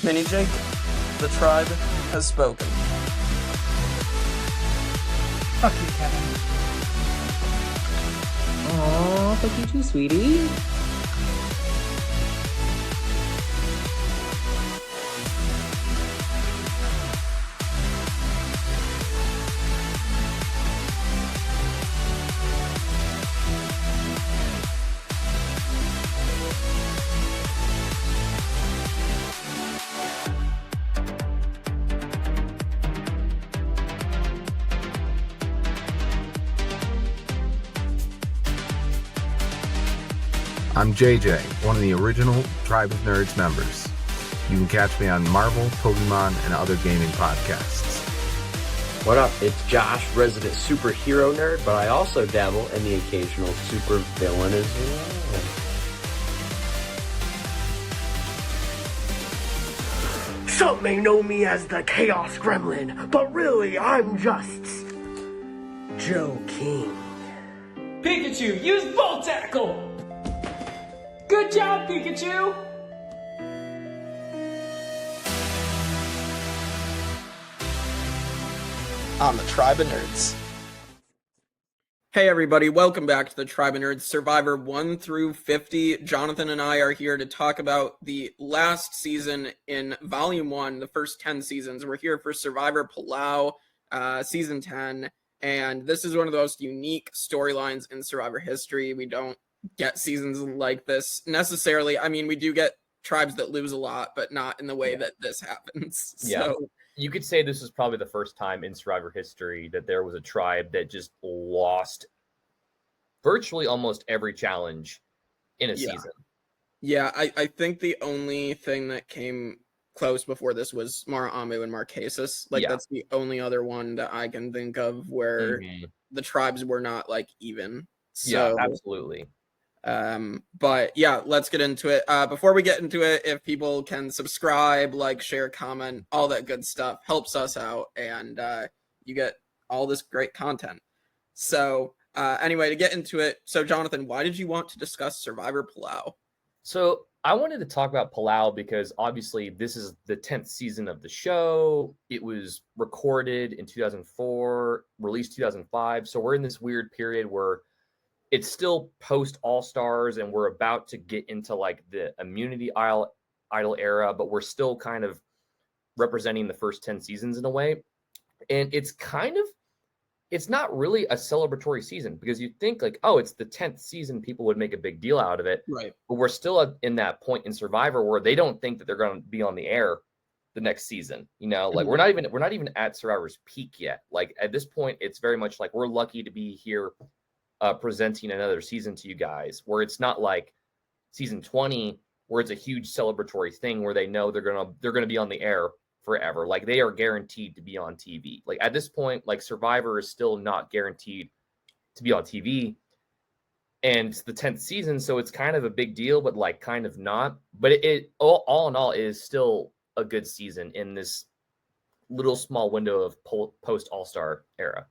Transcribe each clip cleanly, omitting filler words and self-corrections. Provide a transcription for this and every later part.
Mini Jake, the tribe has spoken. Fuck you, Kevin. Aw, fuck you too, sweetie. I'm JJ, one of the original Tribe of Nerds members. You can catch me on Marvel, Pokemon, and other gaming podcasts. What up? It's Josh, resident superhero nerd, but I also dabble in the occasional super villain as well. Some may know me as the Chaos Gremlin, but really I'm just Joe King. Pikachu, use Volt Tackle! Good job, Pikachu! On the Tribe of Nerds. Hey everybody, welcome back to the Tribe of Nerds, Survivor 1 through 50. Jonathan and I are here to talk about the last season in Volume 1, the first 10 seasons. We're here for Survivor Palau, Season 10, and this is one of the most unique storylines in Survivor history. We don't get seasons like this necessarily. I mean, we do get tribes that lose a lot, but not in the way that this happens. Yeah. So, you could say this is probably the first time in Survivor history that there was a tribe that just lost virtually almost every challenge in a season. Yeah, I think the only thing that came close before this was Maraamu and Marquesas. That's the only other one that I can think of where the tribes were not like even. So, yeah, absolutely. But yeah, let's get into it. Before we get into it, if people can subscribe, like, share, comment, all that good stuff helps us out, and you get all this great content. So anyway, to get into it, so Jonathan, why did you want to discuss Survivor Palau? So I wanted to talk about Palau because obviously this is the 10th season of the show. It was recorded in 2004, released 2005. So we're in this weird period where it's still post All-Stars and we're about to get into like the immunity idol era, but we're still kind of representing the first 10 seasons in a way. And it's not really a celebratory season because you'd think like, oh, it's the 10th season, people would make a big deal out of it. Right. But we're still in that point in Survivor where they don't think that they're going to be on the air the next season. You know, like we're not even at Survivor's peak yet. Like at this point, it's very much like we're lucky to be here presenting another season to you guys, where it's not like season 20 where it's a huge celebratory thing where they know they're gonna be on the air forever. Like they are guaranteed to be on TV. Like at this point, like Survivor is still not guaranteed to be on TV, and it's the 10th season, so it's kind of a big deal, but like kind of not. But it all in all is still a good season in this little small window of post All-Star era.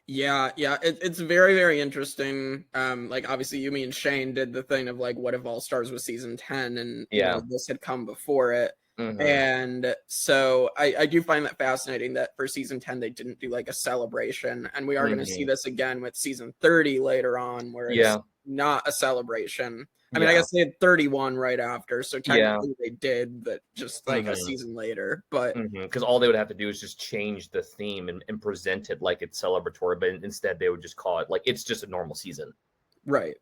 Yeah, it's very, very interesting. Like obviously Yumi and Shane did the thing of like, what if All Stars was season 10 and you know, this had come before it. And so I do find that fascinating that for season 10 they didn't do like a celebration, and we are going to see this again with season 30 later on where it's not a celebration. I mean, I guess they had 31 right after, so technically they did, but just like a season later. But because all they would have to do is just change the theme and present it like it's celebratory, but instead they would just call it like it's just a normal season. Right.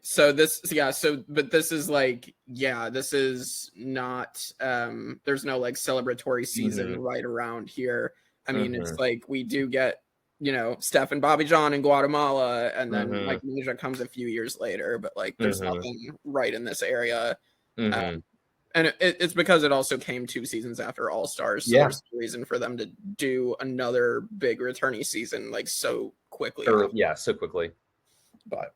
So but this is like, this is not, there's no like celebratory season right around here. I mean, it's like we do get, you know, Steph and Bobby John in Guatemala, and then like Malaysia comes a few years later, but like there's nothing right in this area. And it's because it also came 2 seasons after All Stars, so there's no reason for them to do another big returnee season like so quickly. So quickly. But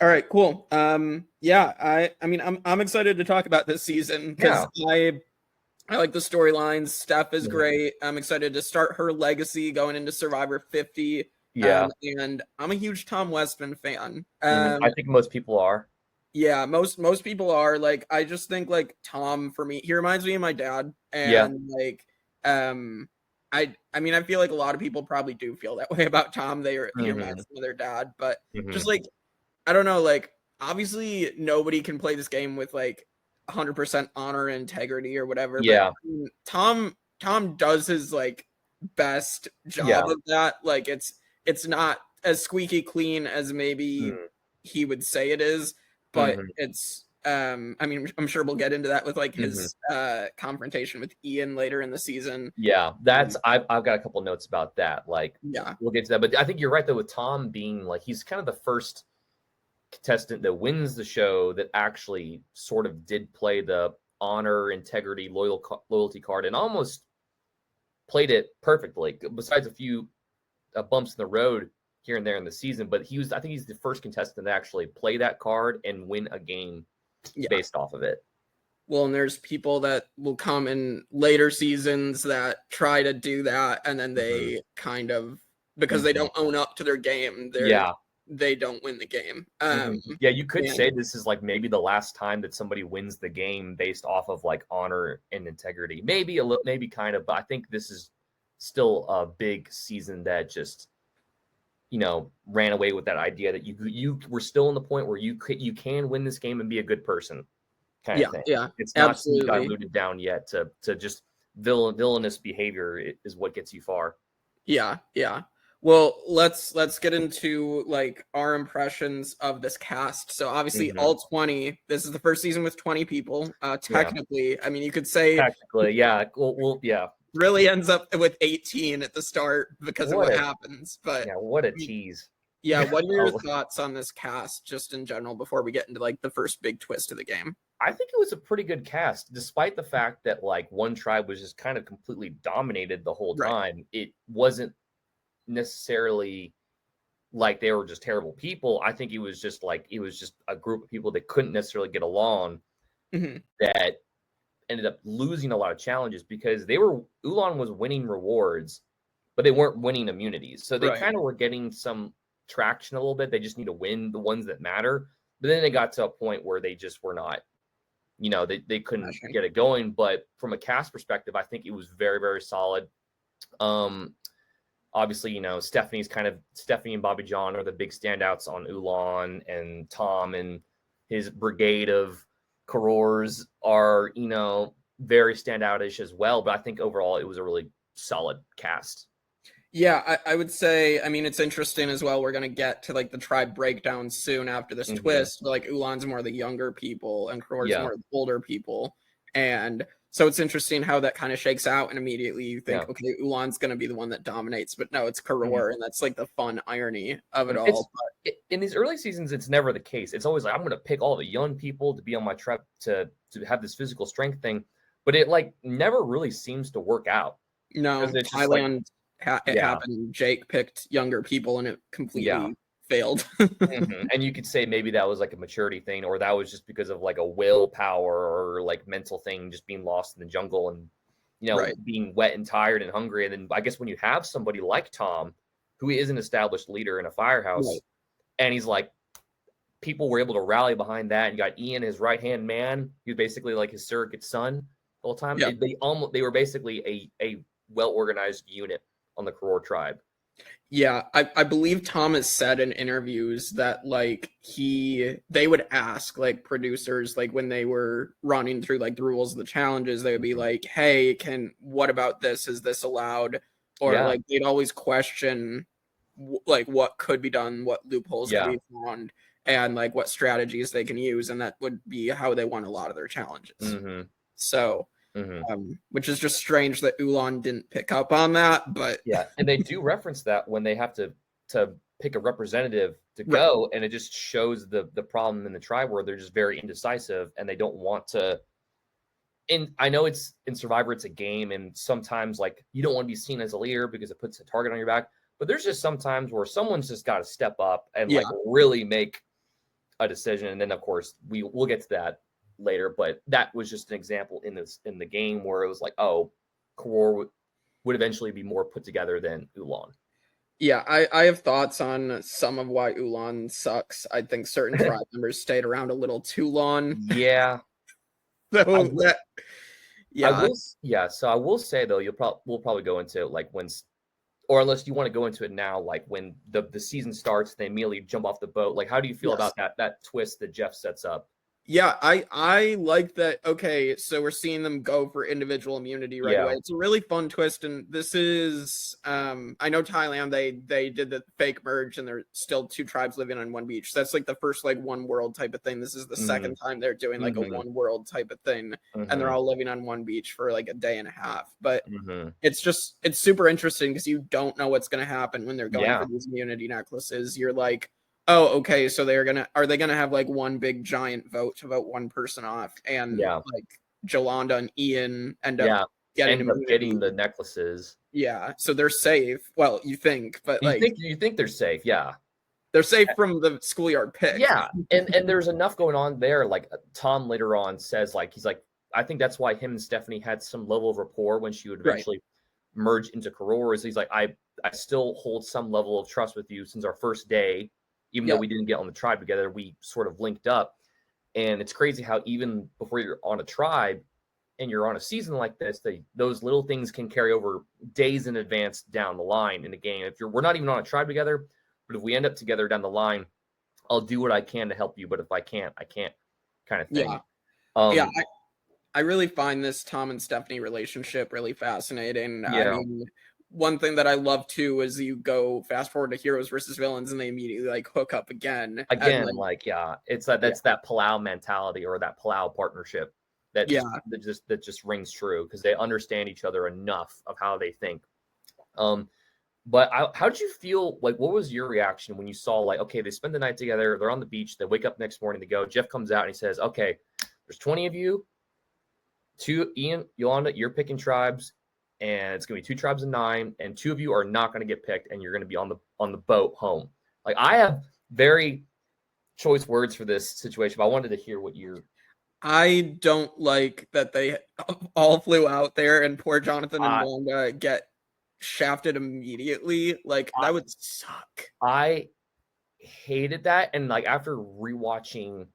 all right, cool. I mean, I'm excited to talk about this season because I like the storylines. Steph is great. I'm excited to start her legacy going into Survivor 50. And I'm a huge Tom Westman fan. I think most people are. Yeah, most people are like, I just think like Tom, for me, he reminds me of my dad, Yeah. and like I mean, I feel like a lot of people probably do feel that way about Tom. He reminds them of their dad, but just like, I don't know, like obviously nobody can play this game with like 100% honor and integrity or whatever. Yeah. But I mean, Tom does his like best job Yeah. of that. Like it's not as squeaky clean as maybe he would say it is, but it's I mean, I'm sure we'll get into that with like his confrontation with Ian later in the season. Yeah, that's I've got a couple notes about that. Like, Yeah, we'll get to that. But I think you're right though, with Tom being like, he's kind of the first contestant that wins the show that actually sort of did play the honor, integrity, loyalty card, and almost played it perfectly. Besides a few bumps in the road here and there in the season, but I think he's the first contestant to actually play that card and win a game based off of it. Well, and there's people that will come in later seasons that try to do that, and then they kind of, because they don't own up to their game, they don't win the game. Yeah, you could say this is like maybe the last time that somebody wins the game based off of like honor and integrity. Maybe kind of, but I think this is still a big season that just, ran away with that idea that you were still in the point where you can win this game and be a good person. Kind of thing. Yeah, it's not absolutely diluted down yet to just villainous behavior is what gets you far. Yeah. Well, let's get into like our impressions of this cast. So obviously all 20, this is the first season with 20 people. Technically, I mean, you could say technically, yeah. Well, yeah. Really ends up with 18 at the start because of what happens. But yeah, what a tease. Yeah, what are your thoughts on this cast just in general before we get into like the first big twist of the game? I think it was a pretty good cast, despite the fact that like one tribe was just kind of completely dominated the whole time. Right. It wasn't necessarily like they were just terrible people. I think it was just a group of people that couldn't necessarily get along that ended up losing a lot of challenges because Ulan was winning rewards, but they weren't winning immunities. So they kind of were getting some traction a little bit. They just need to win the ones that matter. But then they got to a point where they just were not, they couldn't get it going. But from a cast perspective, I think it was very, very solid. Obviously, Stephenie and Bobby John are the big standouts on Ulan, and Tom and his brigade of Korors are, very standoutish as well. But I think overall it was a really solid cast. Yeah, I would say, I mean, it's interesting as well. We're going to get to like the tribe breakdown soon after this twist. But, like Ulan's more the younger people and Koror's more the older people. And so it's interesting how that kind of shakes out. And immediately you think, okay, Ulan's going to be the one that dominates. But no, it's Koror. And that's like the fun irony of it all. In these early seasons, it's never the case. It's always like, I'm going to pick all the young people to be on my tribe to have this physical strength thing. But it like never really seems to work out. No, Thailand, it happened. Jake picked younger people and it completely failed. And you could say maybe that was like a maturity thing, or that was just because of like a willpower or like mental thing, just being lost in the jungle and, being wet and tired and hungry. And then I guess when you have somebody like Tom, who is an established leader in a firehouse, and he's like, people were able to rally behind that. And you got Ian, his right-hand man, who's basically like his surrogate son the whole time. Yeah. They were basically a well-organized unit on the Koror tribe. Yeah, I believe Tom has said in interviews that like they would ask like producers, like when they were running through like the rules of the challenges, they would be like, hey, what about this? Is this allowed? Or like they'd always question like what could be done, what loopholes could be found, and like what strategies they can use. And that would be how they won a lot of their challenges. So which is just strange that Ulan didn't pick up on that, but and they do reference that when they have to pick a representative to go, and it just shows the problem in the tribe where they're just very indecisive and they don't want to. And I know it's in Survivor, it's a game, and sometimes like you don't want to be seen as a leader because it puts a target on your back. But there's just some times where someone's just got to step up and like really make a decision, and then of course we'll get to that later, but that was just an example in the game where it was like, oh, Koror would eventually be more put together than Ulan. Yeah, I have thoughts on some of why Ulan sucks. I think certain tribe members stayed around a little too long. Yeah. So I will, that, yeah. So I will say though, we'll probably go into like or unless you want to go into it now, like when the season starts, they immediately jump off the boat. Like, how do you feel Yes. about that twist that Jeff sets up? Yeah, I like that. Okay, so we're seeing them go for individual immunity right away. It's a really fun twist, and this is I know Thailand they did the fake merge, and there's still two tribes living on one beach. So that's like the first like one world type of thing. This is the second time they're doing like a one world type of thing, and they're all living on one beach for like a day and a half. But it's super interesting because you don't know what's gonna happen when they're going for these immunity necklaces. You're like, oh, okay, so are they gonna have like one big giant vote to vote one person off, and like Jolanda and Ian end up getting the necklaces. Yeah, so they're safe. Well, you think, but you think they're safe, yeah. They're safe from the schoolyard pick. Yeah, and there's enough going on there. Like Tom later on says, like he's like, I think that's why him and Stephenie had some level of rapport when she would eventually merge into Koror. Is he's like, I still hold some level of trust with you since our first day. Even though we didn't get on the tribe together, we sort of linked up. And it's crazy how even before you're on a tribe and you're on a season like this, those little things can carry over days in advance down the line in the game. We're not even on a tribe together, but if we end up together down the line, I'll do what I can to help you. But if I can't kind of thing. I really find this Tom and Stephenie relationship really fascinating. I mean, one thing that I love too is you go fast forward to Heroes versus Villains and they immediately like hook up again. It's that Palau mentality or that Palau partnership that just rings true because they understand each other enough of how they think. But how did you feel? Like, what was your reaction when you saw like, okay, they spend the night together, they're on the beach, they wake up next morning to go. Jeff comes out and he says, okay, there's 20 of you, Ian, Yolanda, you're picking tribes. And it's going to be 2 tribes of 9, and 2 of you are not going to get picked, and you're going to be on the boat home. Like, I have very choice words for this situation, but I wanted to hear what you're. I don't like that they all flew out there, and poor Jonathan and Wanda get shafted immediately. Like, that would suck. I hated that, and like after rewatching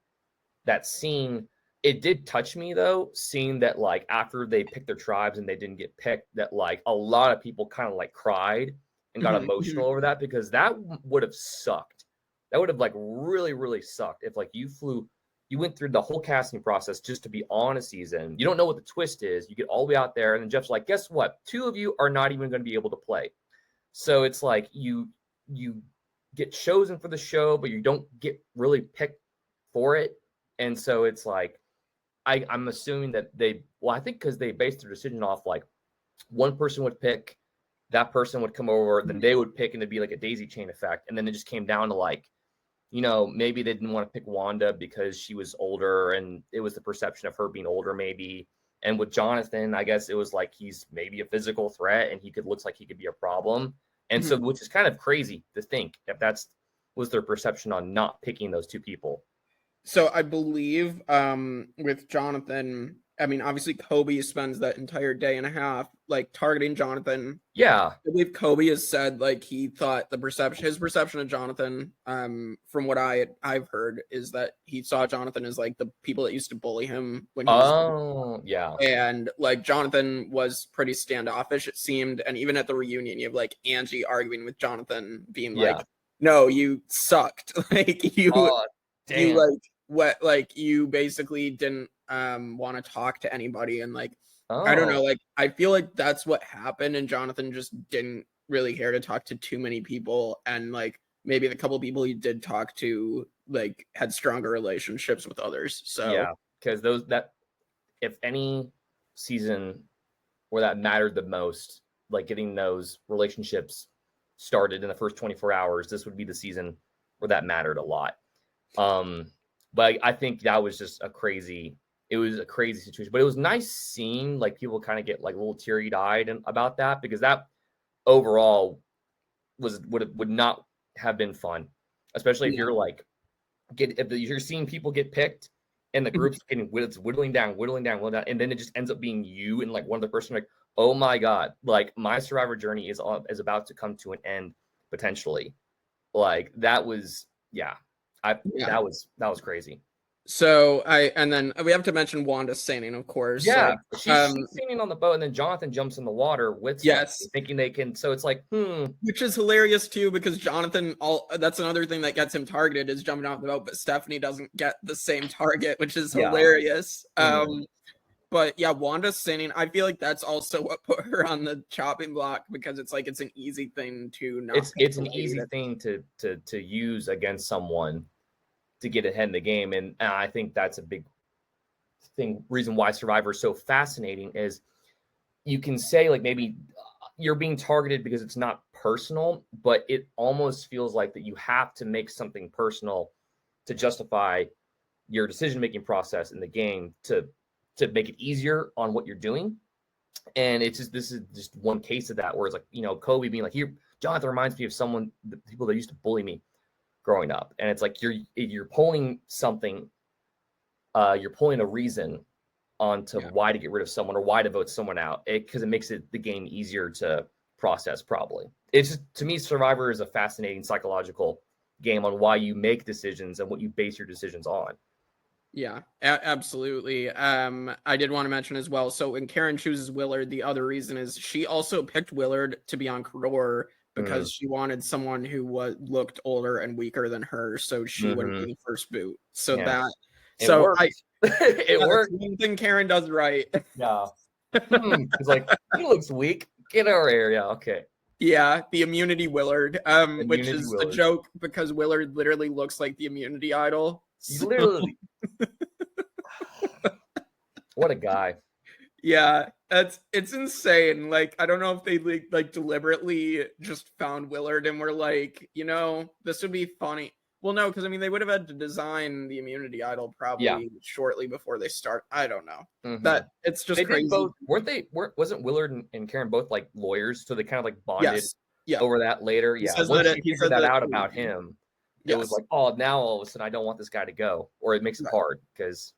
that scene. It did touch me though, seeing that like after they picked their tribes and they didn't get picked, that like a lot of people kind of like cried and got emotional over that because that would have sucked. That would have like really, really sucked if like you went through the whole casting process just to be on a season. You don't know what the twist is. You get all the way out there and then Jeff's like, guess what? 2 of you are not even going to be able to play. So it's like you get chosen for the show, but you don't get really picked for it. And so it's like, I'm assuming that I think because they based their decision off like one person would pick, that person would come over, then they would pick, and it'd be like a daisy chain effect. And then it just came down to like, maybe they didn't want to pick Wanda because she was older and it was the perception of her being older maybe. And with Jonathan, I guess it was like he's maybe a physical threat and looks like he could be a problem. And so, which is kind of crazy to think if was their perception on not picking those 2 people. So I believe with Jonathan, I mean, obviously Kobe spends that entire day and a half like targeting Jonathan. Yeah. I believe Kobe has said like he thought his perception of Jonathan, from what I've heard, is that he saw Jonathan as like the people that used to bully him when he was and like Jonathan was pretty standoffish, it seemed. And even at the reunion, you have like Angie arguing with Jonathan, being like, no, you sucked. Like you you basically didn't want to talk to anybody, and like I don't know, like I feel like that's what happened, and Jonathan just didn't really care to talk to too many people, and like maybe the couple people he did talk to like had stronger relationships with others. So because that if any season where that mattered the most, like getting those relationships started in the first 24 hours, this would be the season where that mattered a lot. But I think that was just a crazy situation. But it was nice seeing like people kind of get like a little teary-eyed about that, because that overall would not have been fun, especially if you're like if you're seeing people get picked and the group's getting whittling down, and then it just ends up being you and like one other person, like, oh my god, like my Survivor journey is about to come to an end potentially. Like that was that was crazy. So and then we have to mention Wanda singing, of course. Yeah, like, she's singing on the boat, and then Jonathan jumps in the water with Stephenie, thinking they can. So it's like, which is hilarious too, because Jonathan, that's another thing that gets him targeted is jumping off the boat, but Stephenie doesn't get the same target, which is hilarious. But yeah, Wanda singing, I feel like that's also what put her on the chopping block, because it's like it's an easy thing to not. It's an easy thing to use against someone to get ahead in the game, and I think that's a big reason why Survivor is so fascinating is you can say like maybe you're being targeted because it's not personal, but it almost feels like that you have to make something personal to justify your decision-making process in the game to make it easier on what you're doing. And it's just, this is just one case of that, where it's like, you know, Kobe being like, here, Jonathan reminds me of the people that used to bully me growing up. And it's like, you're pulling something, you're pulling a reason onto why to get rid of someone or why to vote someone out, because it makes the game easier to process. Probably it's just, to me, Survivor is a fascinating psychological game on why you make decisions and what you base your decisions on. Yeah, absolutely. I did want to mention as well, so when Karen chooses Willard, the other reason is she also picked Willard to be on Koror because she wanted someone who looked older and weaker than her, so she wouldn't be the first boot. So it worked. One thing Karen does right. Yeah. It's like, he looks weak. Get over here. Yeah, okay. Yeah, the immunity Willard, which is a joke because Willard literally looks like the immunity idol. So... Literally. What a guy. Yeah, it's insane. Like, I don't know if they like deliberately just found Willard and were like, you know, this would be funny. Well, no, because I mean, they would have had to design the immunity idol probably shortly before they start. I don't know. That it's just crazy. Wasn't Willard and Karen both like lawyers? So they kind of like bonded over that later. Yeah, once she figured that out about him, it was like, oh, now all of a sudden I don't want this guy to go, or it makes it hard because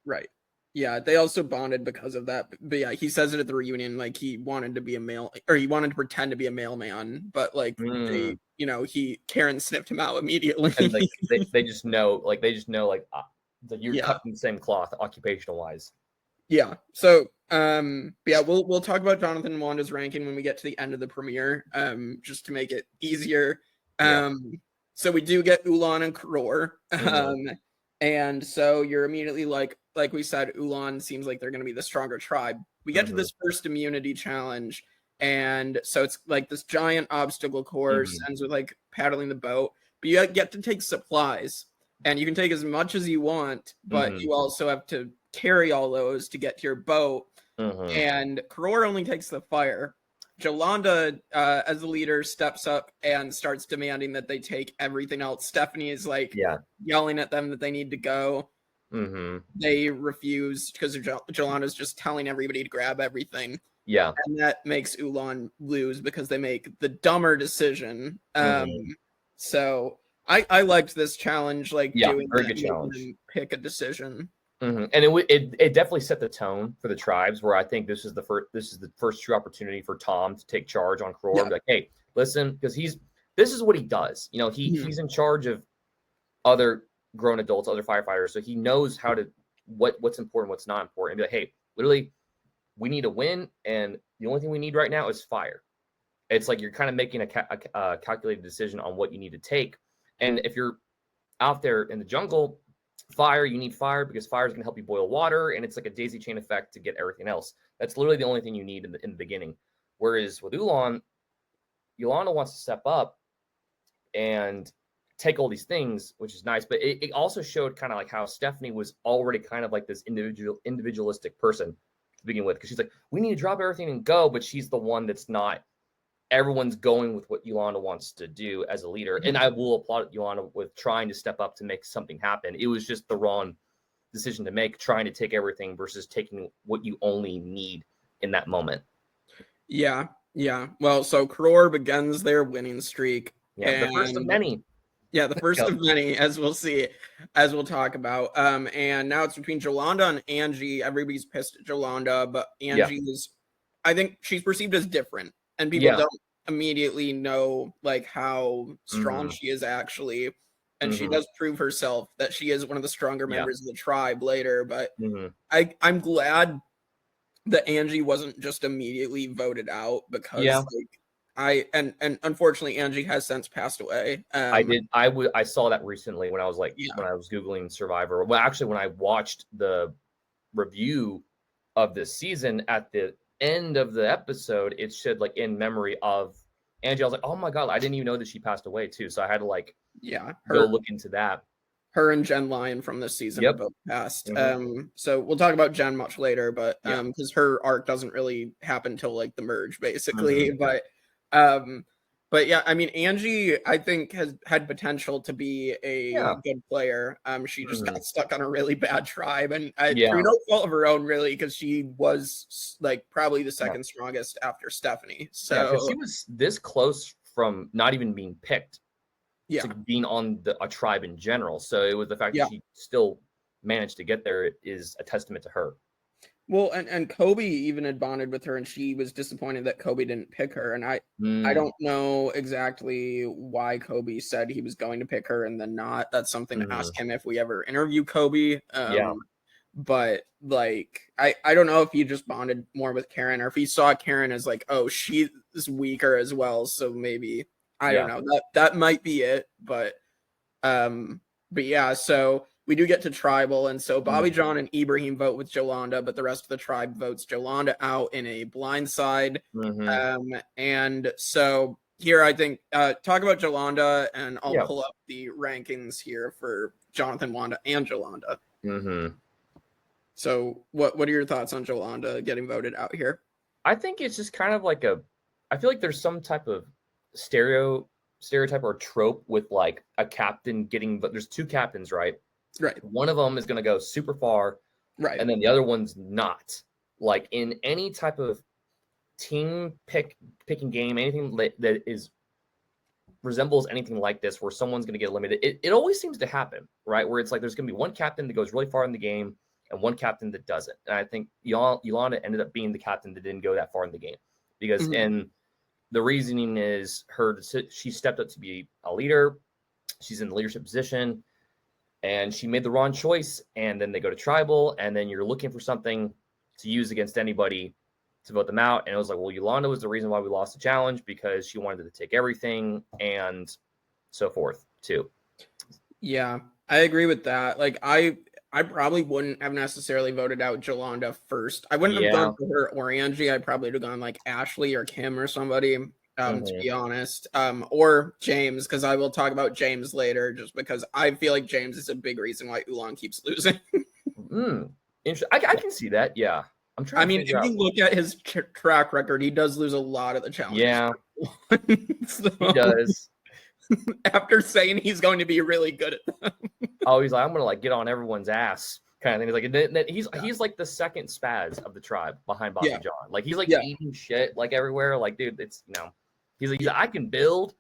Yeah, they also bonded because of that. But yeah, he says it at the reunion, like he wanted to be a male, or he wanted to pretend to be a mailman, but like they, you know, Karen snipped him out immediately. And like they just know, like that you're cut from the same cloth, occupational wise. Yeah. So yeah, we'll talk about Jonathan and Wanda's ranking when we get to the end of the premiere, just to make it easier. So we do get Ulan and Koror. And so you're immediately like we said, Ulan seems like they're going to be the stronger tribe. We get to this first immunity challenge, and so it's like this giant obstacle course, ends with like paddling the boat, but you get to take supplies, and you can take as much as you want, but you also have to carry all those to get to your boat. And Koror only takes the fire. Jolanda, as the leader, steps up and starts demanding that they take everything else. Stephenie is like yelling at them that they need to go. They refuse because Jolanda's just telling everybody to grab everything. Yeah. And that makes Ulan lose because they make the dumber decision. So I liked this challenge, like doing very that, good challenge. Pick a decision. And it definitely set the tone for the tribes, where I think this is the first true opportunity for Tom to take charge on Koror. Like, hey, listen, because this is what he does. You know, he's in charge of other grown adults, other firefighters, so he knows how to what's important, what's not important. And be like, hey, literally, we need a win, and the only thing we need right now is fire. It's like you're kind of making a calculated decision on what you need to take. And if you're out there in the jungle, you need fire because fire is going to help you boil water, and it's like a daisy chain effect to get everything else. That's literally the only thing you need in the beginning. Whereas with Ulan, Yolanda wants to step up and take all these things, which is nice, but it also showed kind of like how Stephenie was already kind of like this individualistic person to begin with, because she's like, we need to drop everything and go, but she's the one that's not. Everyone's going with what Yolanda wants to do as a leader. And I will applaud Yolanda with trying to step up to make something happen. It was just the wrong decision to make, trying to take everything versus taking what you only need in that moment. Yeah. Well, so Koror begins their winning streak. Yeah, the first of many. Yeah, the first of many, as we'll see, as we'll talk about. And now it's between Jolanda and Angie. Everybody's pissed at Jolanda, but Angie is, I think she's perceived as different. And people don't immediately know like how strong she is actually, and she does prove herself that she is one of the stronger members of the tribe later. But I'm glad that Angie wasn't just immediately voted out, because like and unfortunately Angie has since passed away. I saw that recently when I was when I was Googling Survivor. Well, actually when I watched the review of this season, at the end of the episode, it said like in memory of Angie. I was like, oh my God, I didn't even know that she passed away too. So I had to like go look into that. Her and Jen Lyon from this season are both passed. So we'll talk about Jen much later, but because her arc doesn't really happen till like the merge, basically. But yeah, I mean, Angie, I think has had potential to be a good player. She just got stuck on a really bad tribe, and through no fault of her own, really, because she was like probably the second strongest after Stephenie. So she was this close from not even being picked to being on a tribe in general. So it was the fact that she still managed to get there is a testament to her. Well, and Kobe even had bonded with her, and she was disappointed that Kobe didn't pick her. And I don't know exactly why Kobe said he was going to pick her and then not. That's something to ask him if we ever interview Kobe. But like, I don't know if he just bonded more with Karen, or if he saw Karen as like, oh, she's weaker as well, so maybe I don't know. That might be it. But yeah, so we do get to tribal, and so Bobby John and Ibrahim vote with Jolanda, but the rest of the tribe votes Jolanda out in a blindside. And so here, I think, talk about Jolanda, and I'll pull up the rankings here for Jonathan, Wanda, and Jolanda. So what are your thoughts on Jolanda getting voted out here? I think it's just kind of like I feel like there's some type of stereotype or trope with like a captain getting, but there's two captains, right? Right. One of them is going to go super far, right? And then the other one's not. Like in any type of team picking game, anything that is resembles anything like this, where someone's going to get eliminated, it always seems to happen, right? Where it's like there's going to be one captain that goes really far in the game and one captain that doesn't. And I think Yolanda ended up being the captain that didn't go that far in the game, because and the reasoning is she stepped up to be a leader. She's in the leadership position, and she made the wrong choice. And then they go to tribal, and then you're looking for something to use against anybody to vote them out. And it was like, well, Yolanda was the reason why we lost the challenge, because she wanted to take everything and so forth too. Yeah, I agree with that. Like I probably wouldn't have necessarily voted out Jolanda first. I wouldn't have gone for her or Angie. I probably would have gone like Ashley or Kim or somebody, to be honest, or James, because I will talk about James later, just because I feel like James is a big reason why Ulan keeps losing. Interesting. I can see that. Yeah. I'm trying. I mean, if you look at his track record, he does lose a lot of the challenges. Yeah, so, he does. After saying he's going to be really good at them. Oh, he's like, I'm gonna like get on everyone's ass, kind of thing. He's like, he's like the second spaz of the tribe behind Bobby John. Like he's like eating shit like everywhere. Like, dude, it's he's like I can build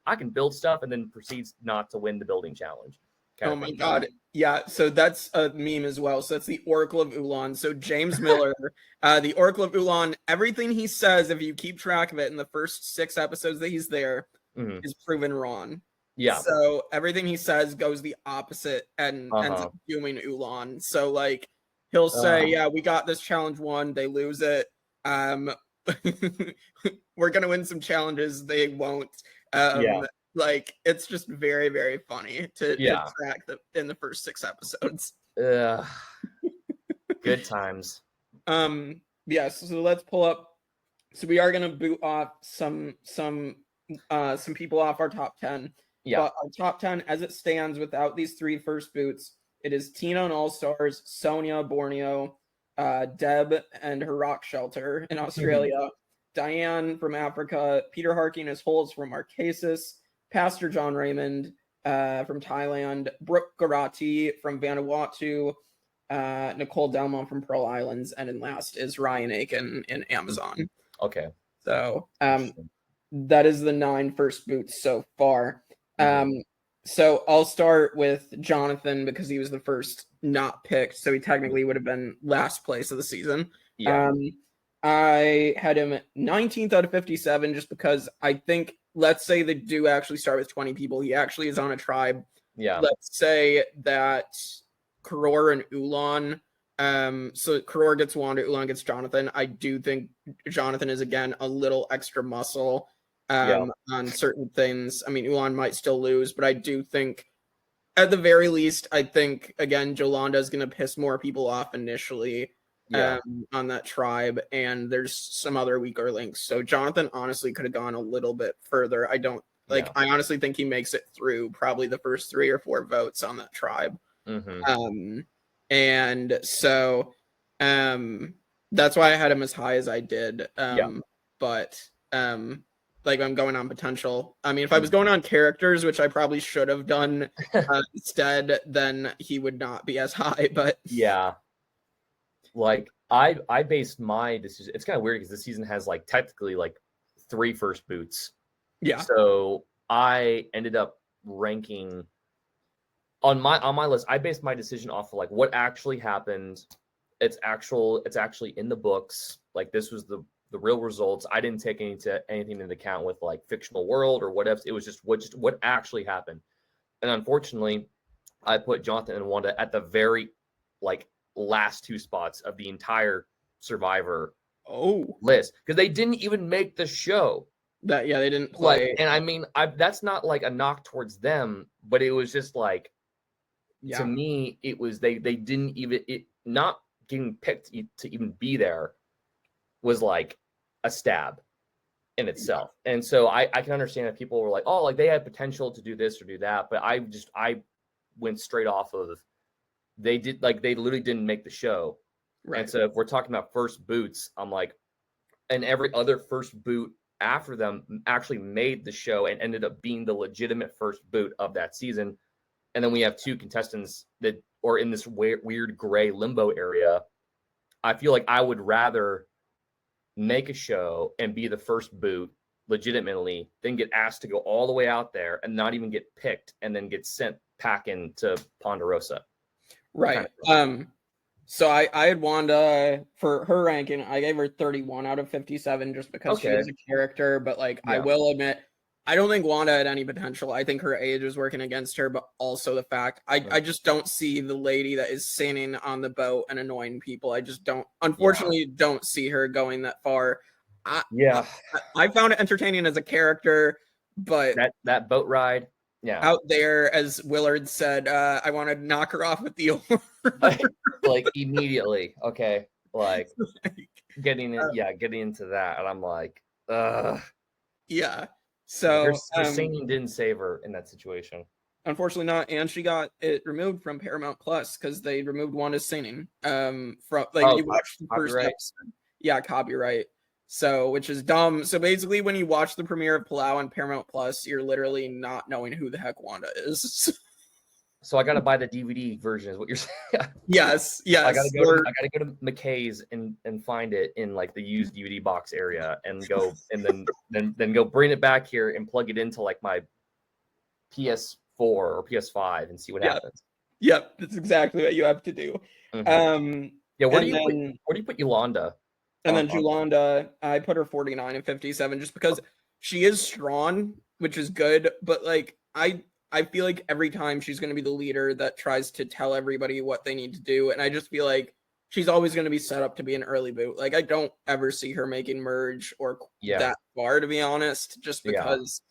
stuff, and then proceeds not to win the building challenge. Oh my God. Yeah, so that's a meme as well. So that's the Oracle of Ulan. So James Miller, the Oracle of Ulan, everything he says, if you keep track of it in the first 6 episodes that he's there, is proven wrong. Yeah. So everything he says goes the opposite and ends up doing Ulan. So like he'll say, yeah, we got this challenge won, they lose it. We're gonna win some challenges, they won't. Like it's just very, very funny to track in the first 6 episodes. Good times. Yes, so let's pull up. So we are gonna boot off some people off our top 10. Yeah. But our top 10 as it stands without these 3 first boots, it is Tina and All Stars, Sonia, Borneo, Deb and her rock shelter in Australia, Diane from Africa, Peter Harking as Holes from Marquesas, Pastor John Raymond from Thailand, Brooke Garati from Vanuatu, Nicole Delmont from Pearl Islands, and then last is Ryan Aiken in Amazon. Okay. So that is the 9 first boots so far. So I'll start with Jonathan because he was the first not picked, so he technically would have been last place of the season. I had him 19th out of 57 just because I think, let's say they do actually start with 20 people. He actually is on a tribe. Yeah. Let's say that Koror and Ulan. So Koror gets Wanda, Ulan gets Jonathan. I do think Jonathan is, again, a little extra muscle on certain things. I mean, Ulan might still lose, but I do think, at the very least, I think, again, Jolanda is going to piss more people off initially on that tribe, and there's some other weaker links. So Jonathan honestly could have gone a little bit further. I don't like. I honestly think he makes it through probably the first 3 or 4 votes on that tribe. And so that's why I had him as high as I did. But like, I'm going on potential. I mean, if I was going on characters, which I probably should have done instead, then he would not be as high. But yeah, like I based my decision. It's kind of weird because this season has like technically like 3 first boots. Yeah. So I ended up ranking on my list. I based my decision off of like what actually happened. It's actually in the books. Like, this was the real results. I didn't take anything into account with like fictional world or whatever. It was just what actually happened. And unfortunately, I put Jonathan and Wanda at the very like last 2 spots of the entire Survivor list because they didn't even make the show. They didn't play. Like, and I mean, that's not like a knock towards them, but it was just like, to me, it was they didn't even not getting picked to even be there was like a stab in itself. And so I can understand that people were like, oh, like they had potential to do this or do that. But I went straight off of they literally didn't make the show. Right. And so if we're talking about first boots, I'm like, and every other first boot after them actually made the show and ended up being the legitimate first boot of that season. And then we have 2 contestants that are in this weird gray limbo area. I feel like I would rather make a show and be the first boot legitimately than get asked to go all the way out there and not even get picked and then get sent packing to Ponderosa. Right. So I had Wanda for her ranking. I gave her 31 out of 57 just because she is a character. But like, I will admit, I don't think Wanda had any potential. I think her age was working against her, but also the fact I just don't see the lady that is sitting on the boat and annoying people. I just unfortunately don't see her going that far. I found it entertaining as a character, but that boat ride, out there, as Willard said, I want to knock her off with the like immediately. Okay, like getting into that, and I'm like, So her singing didn't save her in that situation. Unfortunately not, and she got it removed from Paramount Plus because they removed Wanda's singing. From like you watched the first episode. Copyright. So, which is dumb. So basically, when you watch the premiere of Palau on Paramount Plus, you're literally not knowing who the heck Wanda is. So I gotta buy the DVD version, is what you're saying? Yes. I gotta go to McKay's and find it in like the used DVD box area and go and then go bring it back here and plug it into like my PS4 or PS5 and see what happens. Yep, that's exactly what you have to do. Mm-hmm. Where do you put Yolanda? And then Jolanda, I put her 49 and 57 just because she is strong, which is good, but like I feel like every time she's going to be the leader that tries to tell everybody what they need to do. And I just feel like she's always going to be set up to be an early boot. Like, I don't ever see her making merge or that far, to be honest, just because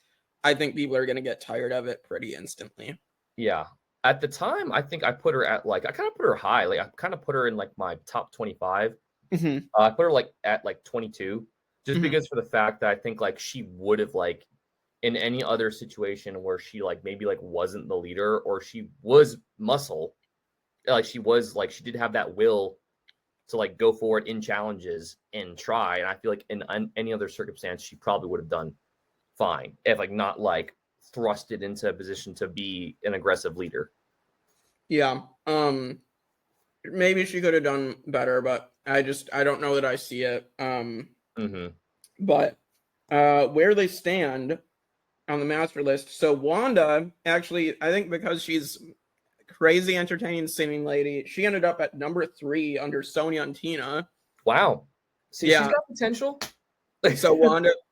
I think people are going to get tired of it pretty instantly. Yeah. At the time, I think I put her at like, I kind of put her high. Like, I kind of put her in like my top 25. Mm-hmm. I put her like at like 22, just because for the fact that I think like she would have like, in any other situation where she like maybe like wasn't the leader or she was muscle, like she did have that will to like go forward in challenges and try. And I feel like in any other circumstance, she probably would have done fine if like not like thrusted into a position to be an aggressive leader. Yeah. Maybe she could have done better, but I don't know that I see it. But where they stand on the master list. So Wanda, actually, I think because she's crazy entertaining singing lady, she ended up at number 3 under Sonia and Tina. Wow. See, she's got potential. So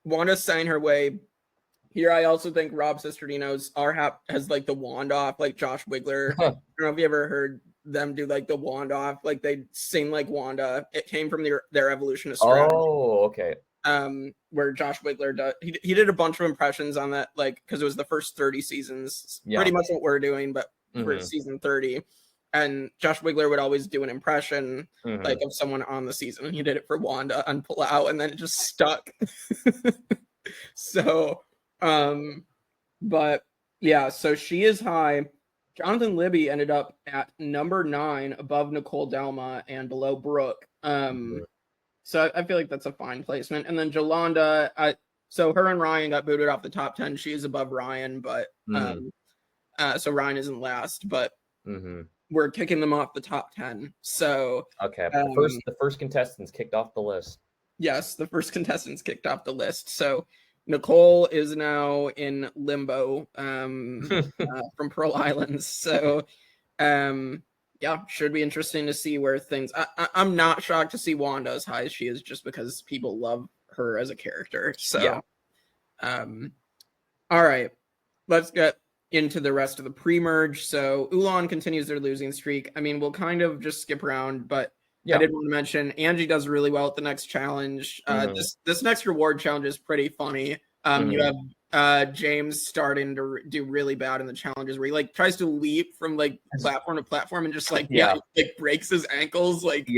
Wanda sang her way. Here, I also think Rob Sisterdino's has like the wand off, like Josh Wiggler. I don't know if you ever heard them do like the wand off, like they sing like Wanda. It came from their evolution of strategy. Oh, okay. Where Josh Wiggler does, he did a bunch of impressions on that, like because it was the first 30 seasons, pretty much what we're doing, but for season 30. And Josh Wiggler would always do an impression like of someone on the season, and he did it for Wanda on Palau, and then it just stuck. So, but yeah, so she is high. Jonathan Libby ended up at number 9, above Nicole Delma and below Brooke. So I feel like that's a fine placement. And then Jolanda, so her and Ryan got booted off the top 10. She is above Ryan, but so Ryan isn't last, but we're kicking them off the top 10. So okay, the first contestants kicked off the list. Yes, the first contestants kicked off the list. So Nicole is now in limbo from Pearl Islands. So yeah, should be interesting to see where things. I'm not shocked to see Wanda as high as she is, just because people love her as a character. So yeah. All right, let's get into the rest of the pre-merge. So Ulan continues their losing streak. I mean, we'll kind of just skip around, but I did want to mention Angie does really well at the next challenge. This next reward challenge is pretty funny. You have James starting to do really bad in the challenges where he like tries to leap from like platform to platform and just like like breaks his ankles. Like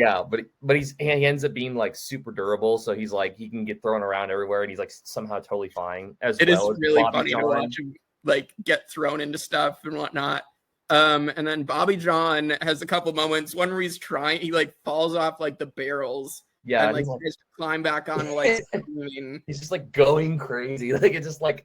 but he ends up being like super durable, so he's like he can get thrown around everywhere, and he's like somehow totally fine. It is really funny to watch him like get thrown into stuff and whatnot. And then Bobby John has a couple moments. One where he like falls off like the barrels. Yeah, and like tries to climb back on. Like he's just like going crazy. Like it's just like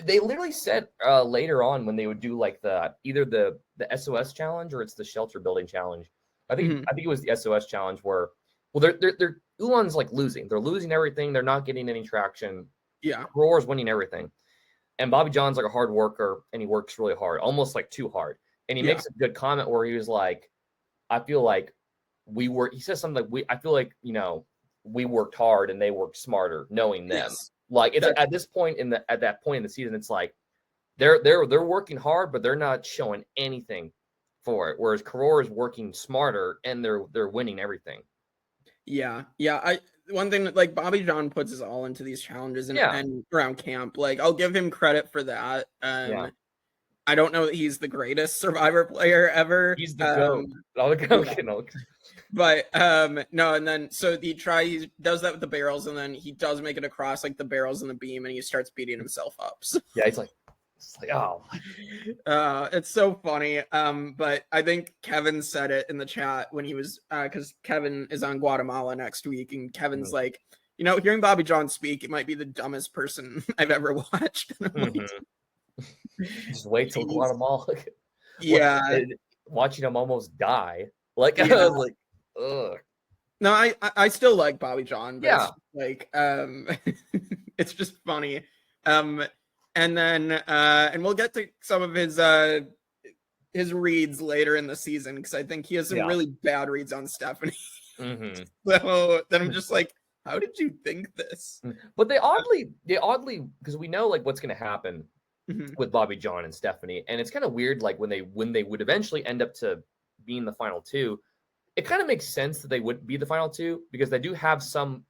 they literally said later on when they would do like either the SOS challenge or it's the shelter building challenge. I think it was the SOS challenge where they're Ulan's like losing. They're losing everything. They're not getting any traction. Yeah, Koror's winning everything. And Bobby John's like a hard worker, and he works really hard, almost like too hard. And he makes a good comment where he was like, I feel like he says something like, I feel like, we worked hard and they worked smarter knowing them. Yes. Like it's at that point in the season, it's like they're working hard, but they're not showing anything for it. Whereas Koror is working smarter and they're winning everything. Yeah. One thing that like Bobby John puts his all into these challenges and around camp. Like I'll give him credit for that. I don't know that he's the greatest Survivor player ever. He's the GOAT. But no, and then so he does that with the barrels, and then he does make it across like the barrels and the beam, and he starts beating himself up. So, yeah, it's like oh, it's so funny. But I think Kevin said it in the chat when he was because Kevin is on Guatemala next week, and Kevin's like, hearing Bobby John speak, it might be the dumbest person I've ever watched. Just wait till Guatemala. Yeah, watching him almost die. Like I was like, ugh. No, I still like Bobby John. But it's just funny. And then and we'll get to some of his reads later in the season, because I think he has some really bad reads on Stephenie. So then I'm just like, how did you think this? But they oddly because we know like what's going to happen with Bobby John and Stephenie, and it's kind of weird. Like when they would eventually end up to being the final two, it kind of makes sense that they would be the final two because they do have some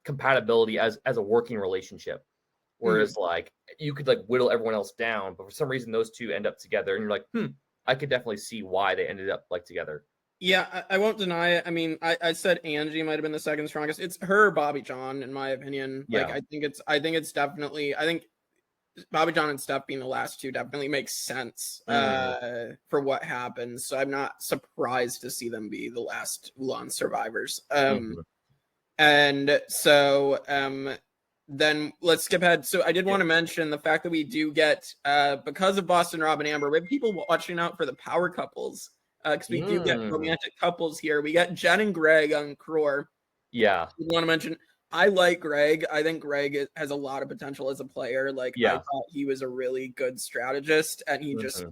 compatibility as a working relationship. Whereas like you could like whittle everyone else down, but for some reason those two end up together, and you're like, I could definitely see why they ended up like together. Yeah, I won't deny it. I mean, I said Angie might have been the second strongest. It's her, Bobby John, in my opinion. Yeah. Like I think it's definitely. I think Bobby John and Steph being the last two definitely makes sense for what happens. So I'm not surprised to see them be the last Ulan survivors. And so then let's skip ahead. So I did want to mention the fact that we do get because of Boston Rob and Amber, we have people watching out for the power couples because we do get romantic couples here. We got Jen and Greg on Koror. Yeah, we want to mention. I like Greg. I think Greg has a lot of potential as a player. Like I thought he was a really good strategist, and he just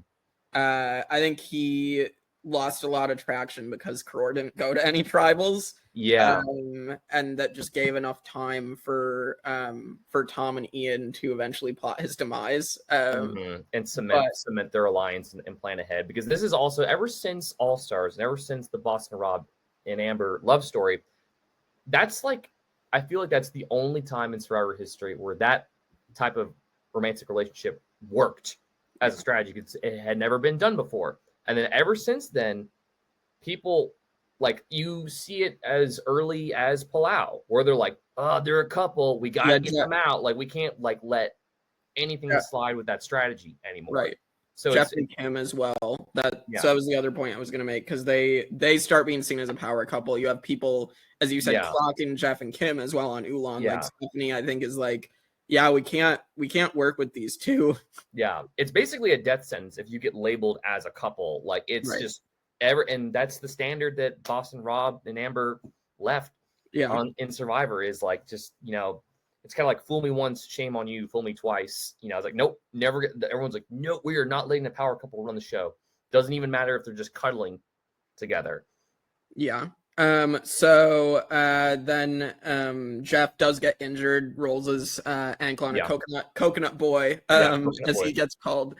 I think he lost a lot of traction because Koror didn't go to any tribals. Yeah. And that just gave enough time for Tom and Ian to eventually plot his demise. And cement their alliance and plan ahead. Because this is also, ever since All Stars, and ever since the Boston Rob and Amber love story, that's like, I feel like that's the only time in Survivor history where that type of romantic relationship worked as a strategy, because it had never been done before. And then ever since then, people, like, you see it as early as Palau, where they're like, oh, they're a couple, we gotta get them out. Like, we can't like let anything slide with that strategy anymore. Right. So Jeff and Kim as well. So that was the other point I was going to make, because they start being seen as a power couple. You have people, as you said, clocking Jeff and Kim as well on Ulan. Like Stephenie, I think, is like, yeah, we can't work with these two. Yeah, it's basically a death sentence if you get labeled as a couple. Like, it's just and that's the standard that Boston Rob and Amber left in Survivor, is like, just, you know, it's kind of like, fool me once, shame on you, fool me twice. You know, it's like, nope, never. Everyone's like, no, we are not letting a power couple run the show. Doesn't even matter if they're just cuddling together. Yeah. So then Jeff does get injured, rolls his ankle on a coconut boy, as he gets called.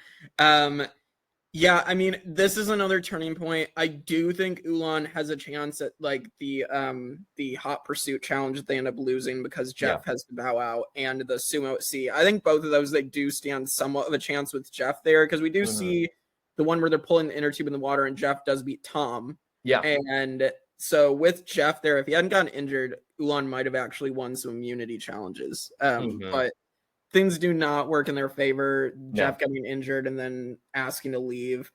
Yeah, I mean, this is another turning point. I do think Ulan has a chance at like the hot pursuit challenge that they end up losing because Jeff has to bow out, and the sumo at sea. I think both of those, they do stand somewhat of a chance with Jeff there, because we do see the one where they're pulling the inner tube in the water and Jeff does beat Tom. Yeah. And so with Jeff there, if he hadn't gotten injured, Ulan might have actually won some immunity challenges. But things do not work in their favor. Jeff getting injured and then asking to leave,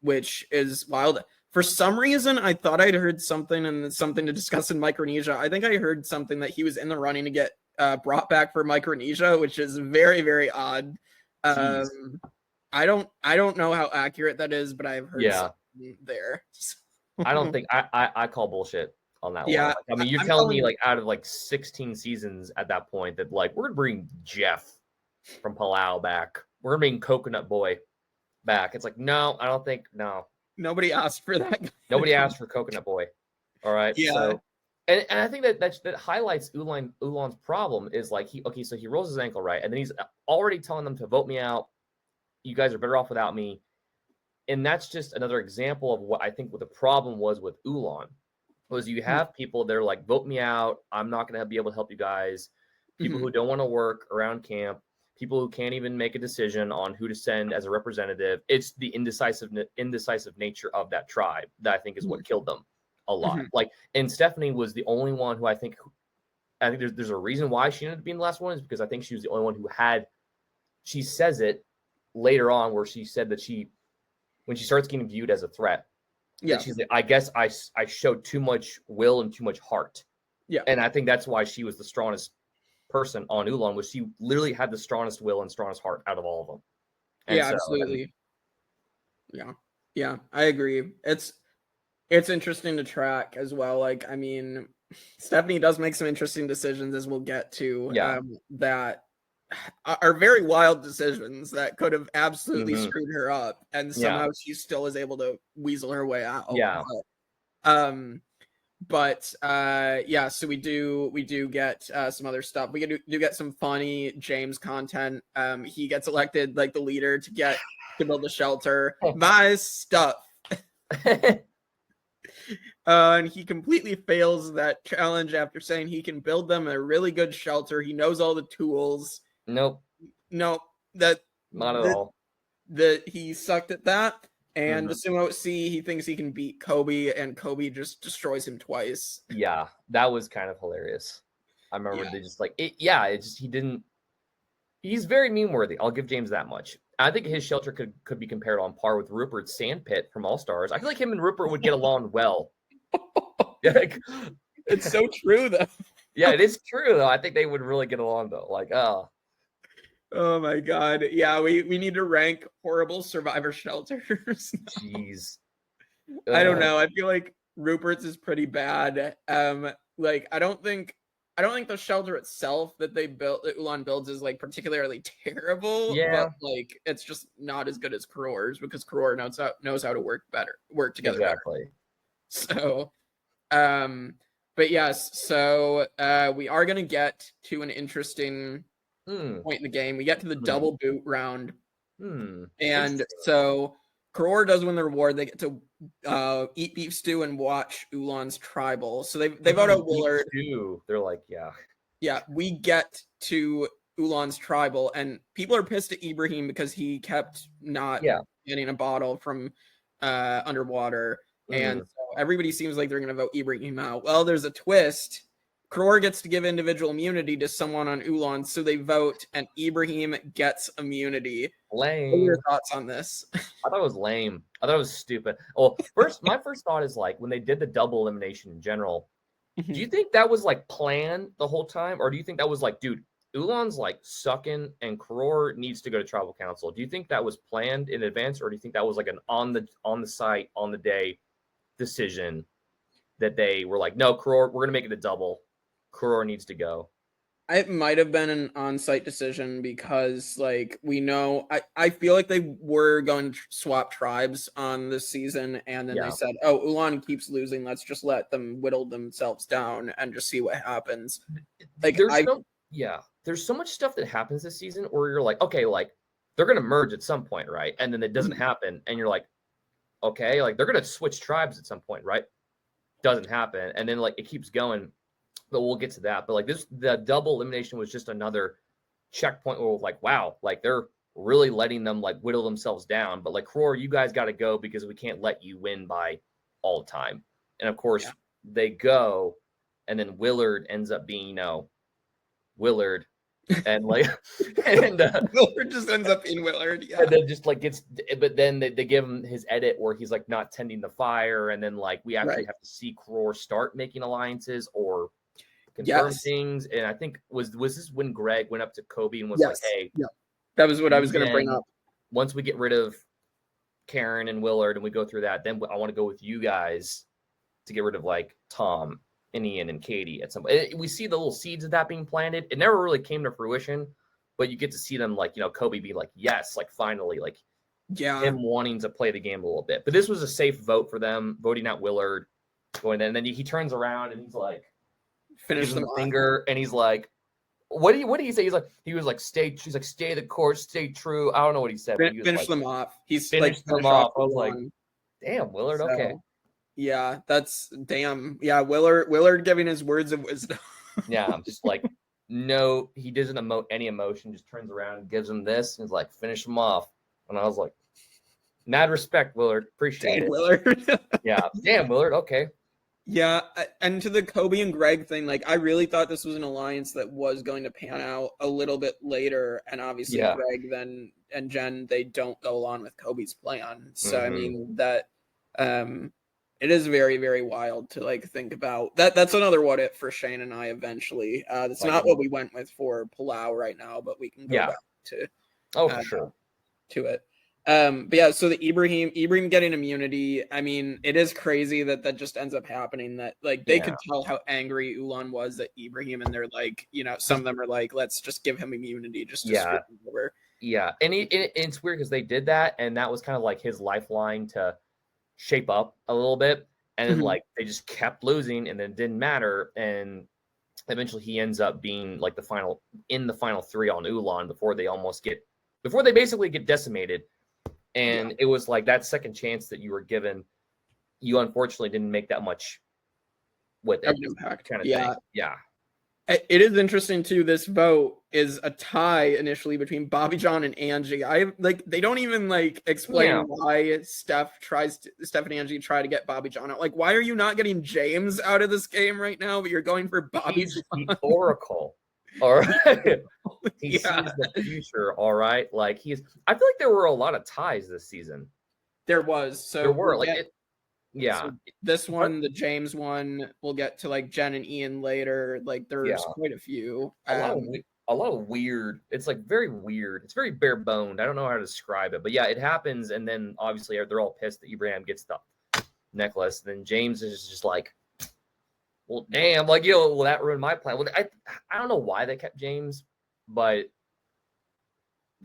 which is wild. For some reason, I thought I'd heard something, and something to discuss in Micronesia. I think I heard something that he was in the running to get brought back for Micronesia, which is very, very odd. I don't know how accurate that is, but I've heard something there. I don't think I call bullshit on that one. Like, I mean, you're telling me, like, out of like 16 seasons at that point, that like, we're gonna bring Jeff from Palau back, we're gonna bring Coconut Boy back. It's like, no, I don't think, no. Nobody asked for that. Nobody asked for Coconut Boy. All right. Yeah. So, and I think that highlights Ulan's problem, is like, so he rolls his ankle, right, and then he's already telling them to vote me out. You guys are better off without me. And that's just another example of what I think what the problem was with Ulan. Was you have people that are like, vote me out, I'm not going to be able to help you guys. People who don't want to work around camp, people who can't even make a decision on who to send as a representative. It's the indecisive nature of that tribe that I think is what killed them a lot. Like, and Stephenie was the only one who I think there's a reason why she ended up being the last one, is because I think she was the only one who she says it later on, where she said that when she starts getting viewed as a threat, she's like, I guess I showed too much will and too much heart. Yeah. And I think that's why she was the strongest person on Ulan, was she literally had the strongest will and strongest heart out of all of them. And absolutely. Yeah, I agree. It's interesting to track as well. Like, I mean, Stephenie does make some interesting decisions, as we'll get to, that are very wild decisions that could have absolutely screwed her up, and somehow she still is able to weasel her way out. So we do get some other stuff. We do get some funny James content. He gets elected like the leader to build the shelter. My stuff. And he completely fails that challenge after saying he can build them a really good shelter. He knows all the tools. Nope. Not at all. He sucked at that. And the sumo at sea, he thinks he can beat Kobe, and Kobe just destroys him twice. Yeah, that was kind of hilarious. I remember they just like it. He's very meme worthy. I'll give James that much. I think his shelter could be compared on par with Rupert's sandpit from All Stars. I feel like him and Rupert would get along well. It's so true, though. Yeah, it is true, though. I think they would really get along, though. Like, oh my God. Yeah, we need to rank horrible Survivor shelters. Jeez. I don't know. I feel like Rupert's is pretty bad. Like, I don't think I don't think the shelter itself that Ulan builds is like particularly terrible. Yeah. But like it's just not as good as Koror's because Koror knows how to work together Exactly. better. So but yes, so we are gonna get to an interesting point in the game. We get to the double boot round. And so Koror does win the reward. They get to eat beef stew and watch Ulan's tribal. So they vote out Willard. They're like, yeah, we get to Ulan's tribal, and people are pissed at Ibrahim because he kept not getting a bottle from underwater. And so everybody seems like they're going to vote Ibrahim out. Well, there's a twist. Koror gets to give individual immunity to someone on Ulan, so they vote, and Ibrahim gets immunity. Lame. What are your thoughts on this? I thought it was lame. I thought it was stupid. Well, my first thought is like when they did the double elimination in general, do you think that was like planned the whole time? Or do you think that was like, dude, Ulan's like sucking and Koror needs to go to tribal council? Do you think that was planned in advance? Or do you think that was like an on the site, on the day decision that they were like, no, Koror, we're going to make it a double. Koror needs to go. It might have been an on-site decision because, like, we know I feel like they were going to swap tribes on this season, and then they said, "Oh, Ulan keeps losing. Let's just let them whittle themselves down and just see what happens." Like, there's so much stuff that happens this season where you're like, okay, like they're gonna merge at some point, right? And then it doesn't happen, and you're like, okay, like they're gonna switch tribes at some point, right? Doesn't happen, and then like it keeps going. But we'll get to that. But like the double elimination was just another checkpoint where we're like, wow, like they're really letting them like whittle themselves down. But like, Koror, you guys got to go because we can't let you win by all the time. And of course, they go, and then Willard ends up being, Willard, and like, and Willard just ends up being Willard, and then just like but then they give him his edit where he's like not tending the fire, and then like we actually have to see Koror start making alliances or confirm things. And I think was this when Greg went up to Kobe and was like, hey, that was what I was going to bring up. Once we get rid of Karen and Willard and we go through that, then I want to go with you guys to get rid of like Tom and Ian and Katie at some point. We see the little seeds of that being planted. It never really came to fruition, but you get to see them like, Kobe be like, yes, like finally, like him wanting to play the game a little bit. But this was a safe vote for them, voting out Willard. And then he turns around and he's like, finish the finger, and he's like, what do you say? He was like, stay the course, stay true. I don't know what he said. Finish them off. He's finished them off. I was like, damn, Willard, okay. Yeah, that's damn. Yeah, Willard giving his words of wisdom. Yeah, I'm just like, no, he doesn't emote any emotion, just turns around and gives him this, and he's like, finish him off. And I was like, mad respect, Willard. Appreciate it. Willard. Yeah, damn, Willard, okay. Yeah, and to the Kobe and Greg thing, like I really thought this was an alliance that was going to pan out a little bit later, and obviously Greg and Jen, they don't go along with Kobe's plan. So I mean that it is very, very wild to like think about. That's another what if for Shane and I eventually. That's not what we went with for Palau right now, but we can go back to for sure to it. But yeah, so the Ibrahim getting immunity, I mean, it is crazy that just ends up happening, that like they could tell how angry Ulan was at Ibrahim, and they're like, some of them are like, let's just give him immunity just to screw him over. Yeah, and it's weird because they did that, and that was kind of like his lifeline to shape up a little bit, and then like they just kept losing, and then it didn't matter, and eventually he ends up being like the final three on Ulan before they basically get decimated. And it was like that second chance that you were given, you unfortunately didn't make that much with it. Impact. Kind of thing. Yeah. It is interesting too. This vote is a tie initially between Bobby John and Angie. They don't even like explain why Steph and Angie try to get Bobby John out. Like, why are you not getting James out of this game right now, but you're going for Bobby John? The Oracle. All right. He sees the future. All right. Like I feel like there were a lot of ties this season. There was. So there were so this one, the James one, we'll get to like Jen and Ian later. Like there's quite a few. A lot of weird. It's like very weird. It's very bare boned. I don't know how to describe it, but yeah, it happens. And then obviously they're all pissed that Ibrahim gets the necklace. And then James is just like, well, damn, like, well, that ruined my plan. Well, I don't know why they kept James, but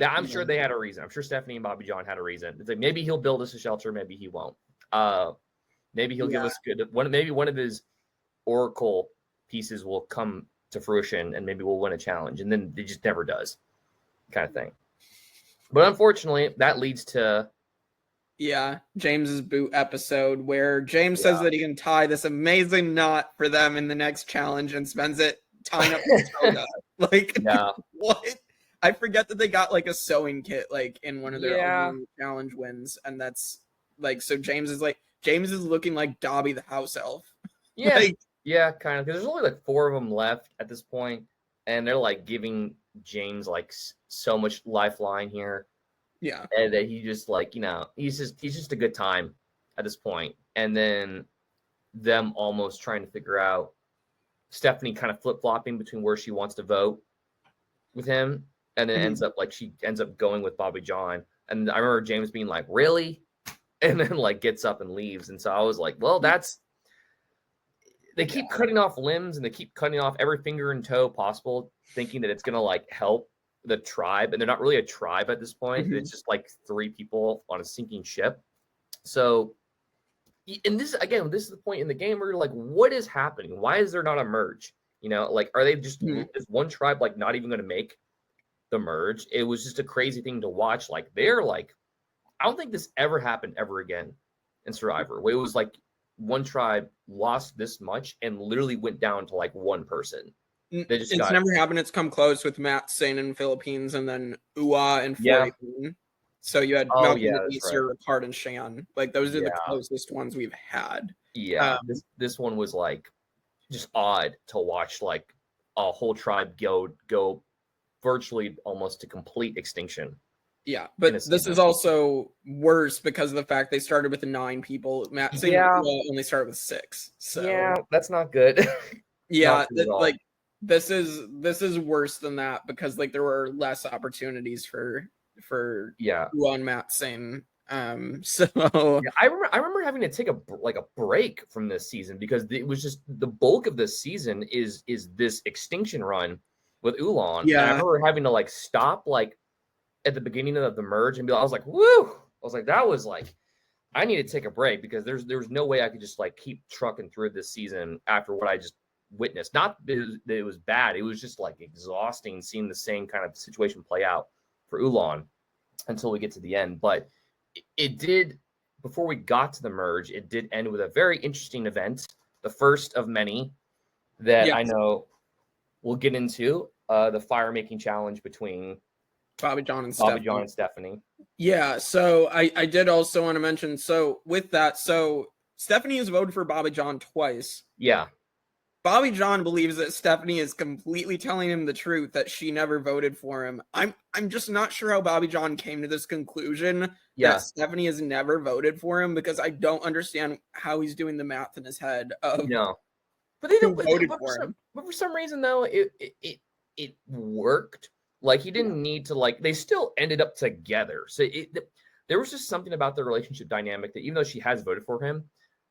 I'm sure they had a reason. I'm sure Stephenie and Bobby John had a reason. It's like maybe he'll build us a shelter, maybe he won't. Maybe he'll give us maybe one of his oracle pieces will come to fruition, and maybe we'll win a challenge, and then it just never does, kind of thing. But unfortunately, that leads to James's boot episode where James says that he can tie this amazing knot for them in the next challenge and spends it tying up the soda. Like, what? I forget that they got like a sewing kit like in one of their challenge wins, and that's like, so James is looking like Dobby the house elf. Yeah, like, yeah, kind of, because there's only like 4 of them left at this point, and they're like giving James like so much lifeline here. Yeah, and that he just like, he's just a good time at this point, and then them almost trying to figure out Stephenie kind of flip-flopping between where she wants to vote with him, and then she ends up going with Bobby John. And I remember James being like, really? And then like gets up and leaves. And so I was like, well, they keep cutting off limbs, and they keep cutting off every finger and toe possible, thinking that it's going to like help the tribe. And they're not really a tribe at this point. It's just like 3 people on a sinking ship. So, and this is the point in the game where you're like, what is happening? Why is there not a merge? Like, are they just, is one tribe like not even going to make the merge? It was just a crazy thing to watch. Like, they're like, I don't think this ever happened ever again in Survivor. It was like one tribe lost this much and literally went down to like one person. It's never happened. It's come close with Matt Sane in Philippines, and then Ua and 418. So you had Ricard and Shan. Like, those are the closest ones we've had. Yeah, this one was like just odd to watch, like a whole tribe go virtually almost to complete extinction. Yeah, but this is also worse because of the fact they started with 9 people. Matt Sane only started with 6. So yeah, that's not good. Like, this is worse than that, because like there were less opportunities for Ulan, Matt Sane. So I remember having to take a break from this season, because it was just the bulk of this season is this extinction run with Ulong. Yeah, and I remember having to like stop like at the beginning of the merge and I was like, woo! I was like, that was like, I need to take a break, because there's no way I could just like keep trucking through this season after what I just witnessed. Not that it was bad, it was just like exhausting seeing the same kind of situation play out for Ulan until we get to the end. But it did, before we got to the merge, it did end with a very interesting event, the first of many that I know we'll get into, the fire making challenge between Bobby John and Stephenie. Yeah, so I did also want to mention, so with that, so Stephenie has voted for Bobby John twice. Yeah. Bobby John believes that Stephenie is completely telling him the truth, that she never voted for him. I'm just not sure how Bobby John came to this conclusion that Stephenie has never voted for him, because I don't understand how he's doing the math in his head of but they don't voted for him. But for some reason though, it worked. Like, he didn't need to, like, they still ended up together. So there was just something about their relationship dynamic that even though she has voted for him,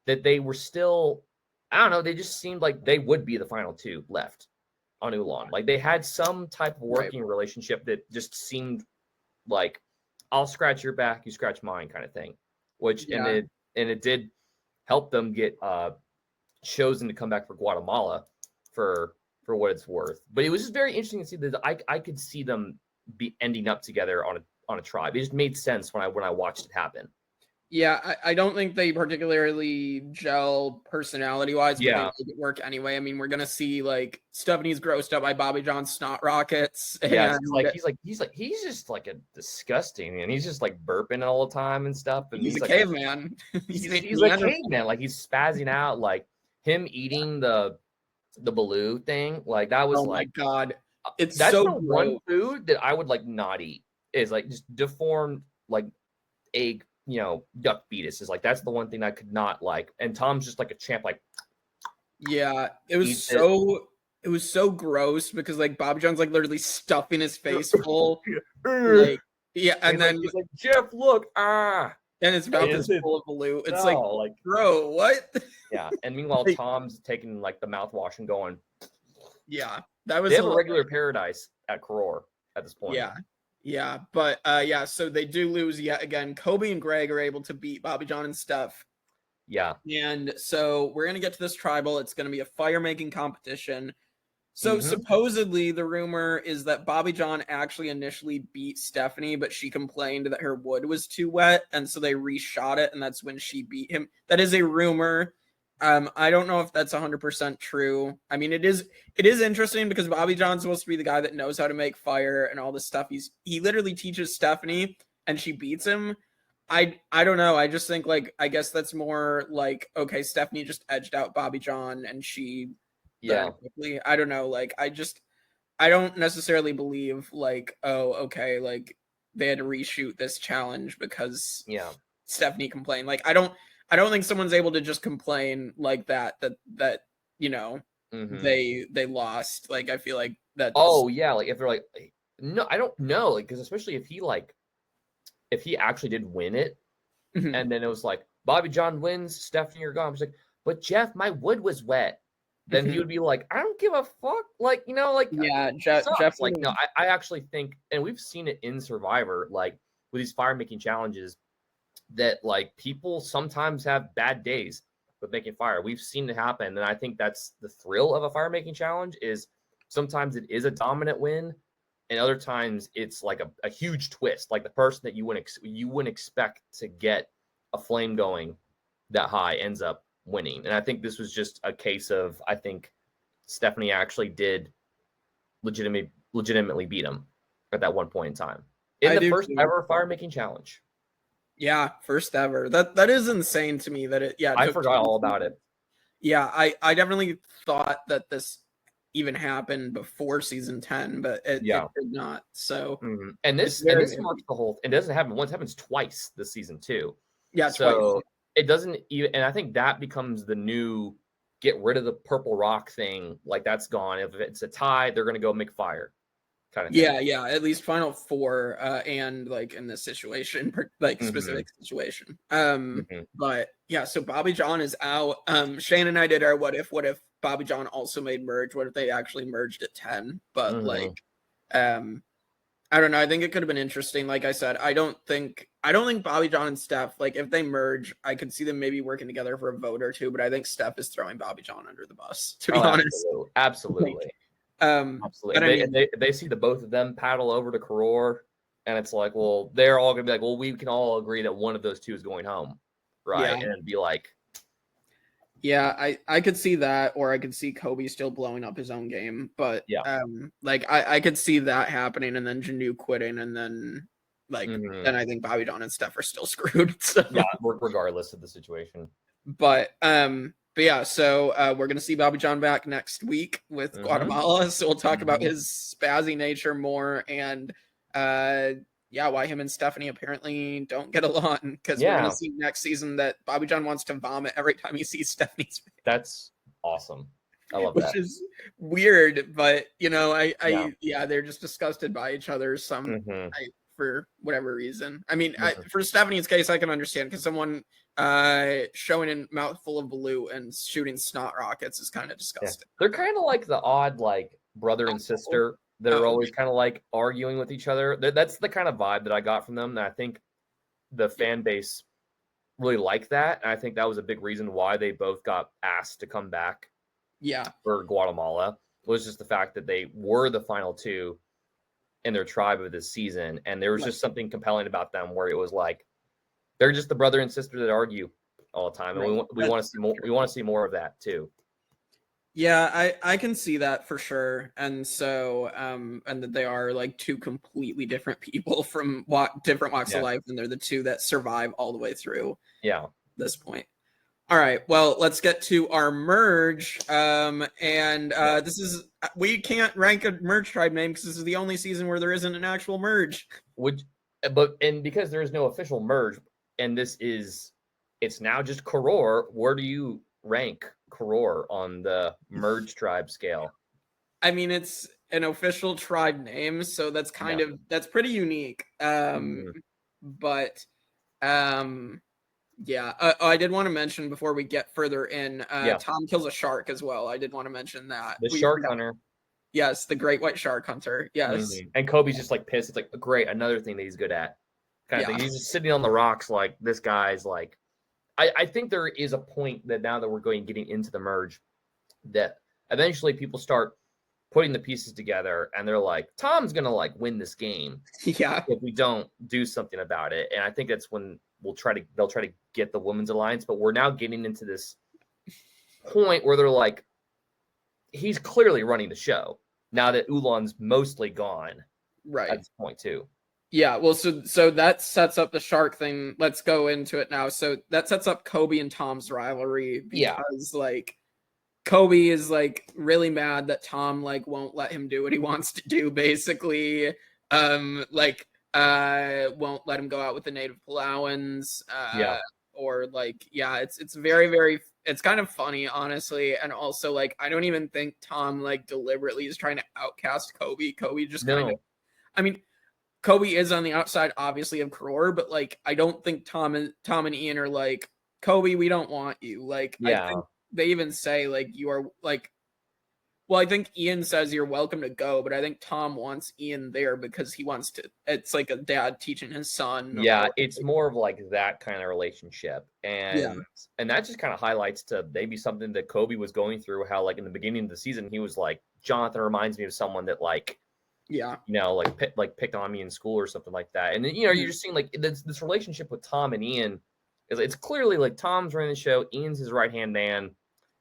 that they were still, I don't know, they just seemed like they would be the final 2 left on Ulan. Like, they had some type of working relationship that just seemed like, I'll scratch your back, you scratch mine kind of thing. Which, and it did help them get chosen to come back for Guatemala for what it's worth. But it was just very interesting to see that I could see them be ending up together on a tribe. It just made sense when I watched it happen. Yeah, I don't think they particularly gel personality-wise, but they make it work anyway. I mean, we're gonna see like Stephenie's grossed up by Bobby John's snot rockets. Yeah, he's just like a disgusting, and he's just like burping all the time and stuff. And he's a like caveman. He's like a caveman. Like, he's spazzing out. Like, him eating the Baloo thing, like that was my god, that's so the one food that I would like not eat, is like just deformed like egg, duck fetus, is like, that's the one thing I could not like. And Tom's just like a champ, like, it was so gross, because like Bobby John's like literally stuffing his face full, like, and then he's like, Jeff, look, And his mouth is full of blue. It's like, bro, what? Yeah. And meanwhile, Like- Tom's taking like the mouthwash and going. Yeah, that was They have a regular paradise at Koror at this point. Yeah. But yeah, so they do lose yet again. Kobe and Greg are able to beat Bobby John and Steph. Yeah. And so we're gonna get to this tribal. It's gonna be a fire making competition. So supposedly the rumor is that Bobby John actually initially beat Stephenie, but she complained that her wood was too wet, and so they reshot it, and that's when she beat him. That is a rumor. I don't know if that's 100% true. I mean, it is interesting because Bobby John's supposed to be the guy that knows how to make fire and all this stuff. He literally teaches Stephenie, and she beats him. I don't know. I just think like I guess that's more like okay, Stephenie just edged out Bobby John, and she. Yeah. Quickly. I don't know. Like, I don't necessarily believe like, oh, okay, like they had to reshoot this challenge because Stephenie complained. Like, I don't think someone's able to just complain like that you know they lost. Like, I feel like that. Oh yeah, like if they're like, no, I don't know, like because especially if he actually did win it, and then it was like Bobby John wins, Stephenie, you're gone. It's like, but Jeff, my wood was wet. Then he would be like, I don't give a fuck. Like, you know, like, Jeff, like, no, I actually think, and we've seen it in Survivor, like with these fire making challenges, that like people sometimes have bad days with making fire. We've seen it happen. And I think that's the thrill of a fire making challenge is sometimes it is a dominant win. And other times it's like a huge twist, like the person that you wouldn't expect to get a flame going that high ends up winning. And I think this was just a case of I think Stephenie actually did legitimately beat him at that one point in time in the first ever fire making challenge. Yeah, first ever. That is insane to me that it I forgot all about it. Yeah, I definitely thought that this even happened before season 10, but it did not. So and this marks the whole. It doesn't happen once; it happens twice this season too. Yeah, so twice. It doesn't even, and I think that becomes the new get rid of the purple rock thing. Like that's gone. If it's a tie, they're gonna go make fire. Kind of thing. Yeah. At least final four, and like in this situation, like specific situation. But yeah, so Bobby John is out. Shane and I did our what if Bobby John also made merge? What if they actually merged at 10? But like, I don't know. I think it could have been interesting. Like I said, I don't think Bobby John and Steph, like if they merge, I could see them maybe working together for a vote or two, but I think Steph is throwing Bobby John under the bus, to be honest. Absolutely. Absolutely. And they see the both of them paddle over to Koror, and it's like, well, they're all gonna be like, well, we can all agree that one of those two is going home, right? And it'd be like, yeah, I could see that, or I could see Kobe still blowing up his own game, but like I could see that happening, and then Janu quitting, and then like then I think Bobby John and Steph are still screwed. So yeah, regardless of the situation. But yeah, so we're gonna see Bobby John back next week with Guatemala. So we'll talk about his spazzy nature more, and why him and Stephenie apparently don't get along, because we're gonna see next season that Bobby John wants to vomit every time he sees Stephenie's face. That's awesome. I love that. Which is weird, but you know, they're just disgusted by each other for whatever reason. I mean, for Stephenie's case, I can understand, because someone showing a mouth full of blue and shooting snot rockets is kind of disgusting. They're kind of like the odd like brother and sister. They're always kind of like arguing with each other. That's the kind of vibe that I got from them. And I think the fan base really liked that. And I think that was a big reason why they both got asked to come back. For Guatemala, was just the fact that they were the final two in their tribe of this season. And there was just something compelling about them where it was like, they're just the brother and sister that argue all the time. And we want to see more. We want to see more of that too. Yeah, I can see that for sure. And so, and that they are like two completely different people from different walks of life, and they're the two that survive all the way through. This point. All right, well, let's get to our merge. This is, we can't rank a merge tribe name because this is the only season where there isn't an actual merge. And because there is no official merge, and it's now just Koror, where do you rank Koror on the merge tribe scale? I mean, it's an official tribe name, so that's that's pretty unique. But Yeah. I did want to mention before we get further in, Tom kills a shark as well. I did want to mention that. The shark hunter. Yes, the great white shark hunter. Yes. Mm-hmm. And Kobe's just like pissed. It's like, great, another thing that he's good at. Kind of thing. He's just sitting on the rocks like this guy's like. I think there is a point that now that we're getting into the merge, that eventually people start putting the pieces together and they're like, Tom's gonna like win this game. Yeah. If we don't do something about it. And I think that's when they'll try to get the women's alliance, but we're now getting into this point where they're like, he's clearly running the show now that Ulan's mostly gone. Right. At this point too. Yeah, well, so that sets up the shark thing. Let's go into it now. So that sets up Kobe and Tom's rivalry because like Kobe is like really mad that Tom like won't let him do what he wants to do, basically. Won't let him go out with the native Palauans. Or like, it's very, very, it's kind of funny, honestly. And also like, I don't even think Tom like deliberately is trying to outcast Kobe. Kobe just kind of, I mean, Kobe is on the outside, obviously, of Koror, but like, I don't think Tom and Ian are like, Kobe, we don't want you. Like, I think they even say like, you are like, well, I think Ian says you're welcome to go, but I think Tom wants Ian there because he wants to. It's like a dad teaching his son. Yeah, it's more of like that kind of relationship, and that just kind of highlights to maybe something that Kobe was going through. How like in the beginning of the season, he was like, Jonathan reminds me of someone that like. Picked on me in school or something like that. And then, you're just seeing like this relationship with Tom and Ian it's clearly like Tom's running the show. Ian's his right-hand man.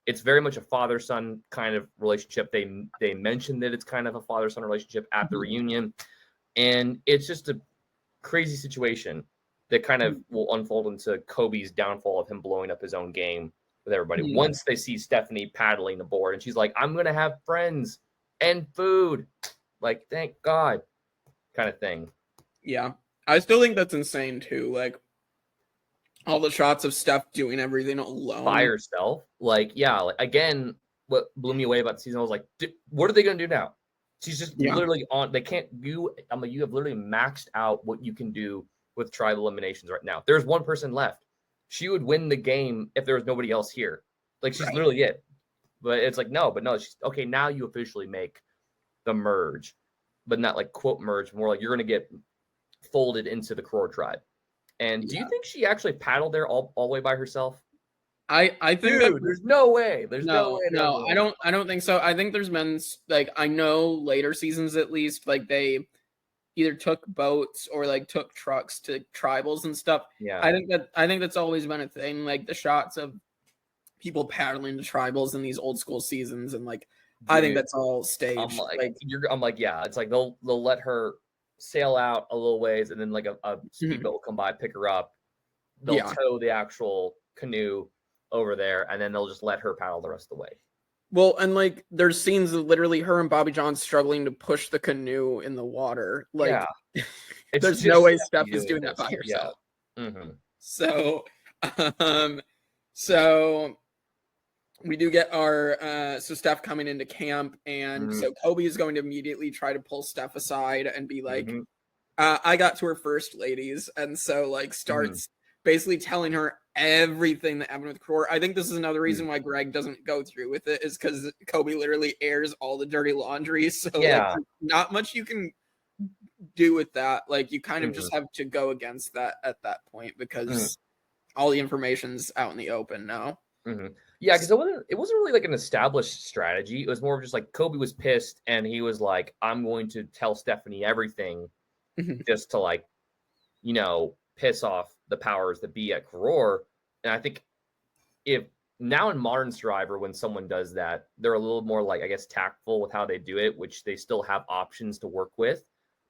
It's very much a father-son kind of relationship. They mentioned that it's kind of a father-son relationship at the reunion. And it's just a crazy situation that kind of will unfold into Kobe's downfall of him blowing up his own game with everybody. Once they see Stephenie paddling the board and she's like, I'm going to have friends and food. Like, thank God, kind of thing. Yeah. I still think that's insane, too. Like, all the shots of Steph doing everything alone. By herself. Like, again, what blew me away about the season, I was like, what are they going to do now? She's just literally on. They can't you have literally maxed out what you can do with tribal eliminations right now. There's one person left. She would win the game if there was nobody else here. Like, she's literally it. But it's like, no. She's okay. Now you officially make the merge, but not like quote merge, more like you're going to get folded into the Koror tribe. And do you think she actually paddled there all the way by herself? I think there's no way. There's no way. No, I don't think so. I think there's been like, I know later seasons at least, like they either took boats or like took trucks to tribals and stuff. Yeah. I think that's always been a thing. Like the shots of people paddling to tribals in these old school seasons and like I think that's all staged. I'm like, yeah, it's like they'll let her sail out a little ways and then like a speedboat will come by, pick her up. They'll tow the actual canoe over there and then they'll just let her paddle the rest of the way. Well, and like there's scenes of literally her and Bobby John struggling to push the canoe in the water. Like there's no way Steph is doing that by herself. Yeah. Mm-hmm. So we do get our Steph coming into camp, and so Kobe is going to immediately try to pull Steph aside and be like, I got to her first, ladies. And so like starts basically telling her everything that happened with Koror. I think this is another reason why Greg doesn't go through with it, is because Kobe literally airs all the dirty laundry. So like, not much you can do with that. Like you kind of just have to go against that at that point because all the information's out in the open now. Yeah, because it wasn't really like an established strategy. It was more of just like Kobe was pissed and he was like, I'm going to tell Stephenie everything just to like, piss off the powers that be at Koror. And I think if now in modern Survivor, when someone does that, they're a little more like, I guess, tactful with how they do it, which they still have options to work with.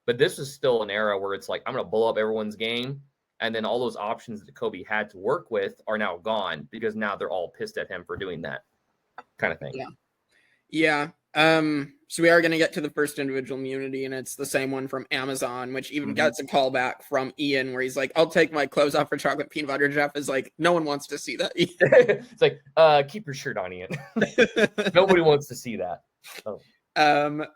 But this is still an era where it's like, I'm going to blow up everyone's game. And then all those options that Kobe had to work with are now gone because now they're all pissed at him for doing that kind of thing. Yeah. So we are going to get to the first individual immunity, and it's the same one from Amazon, which even gets a call back from Ian where he's like, I'll take my clothes off for chocolate peanut butter. Jeff is like, no one wants to see that. It's like, keep your shirt on, Ian. Nobody wants to see that.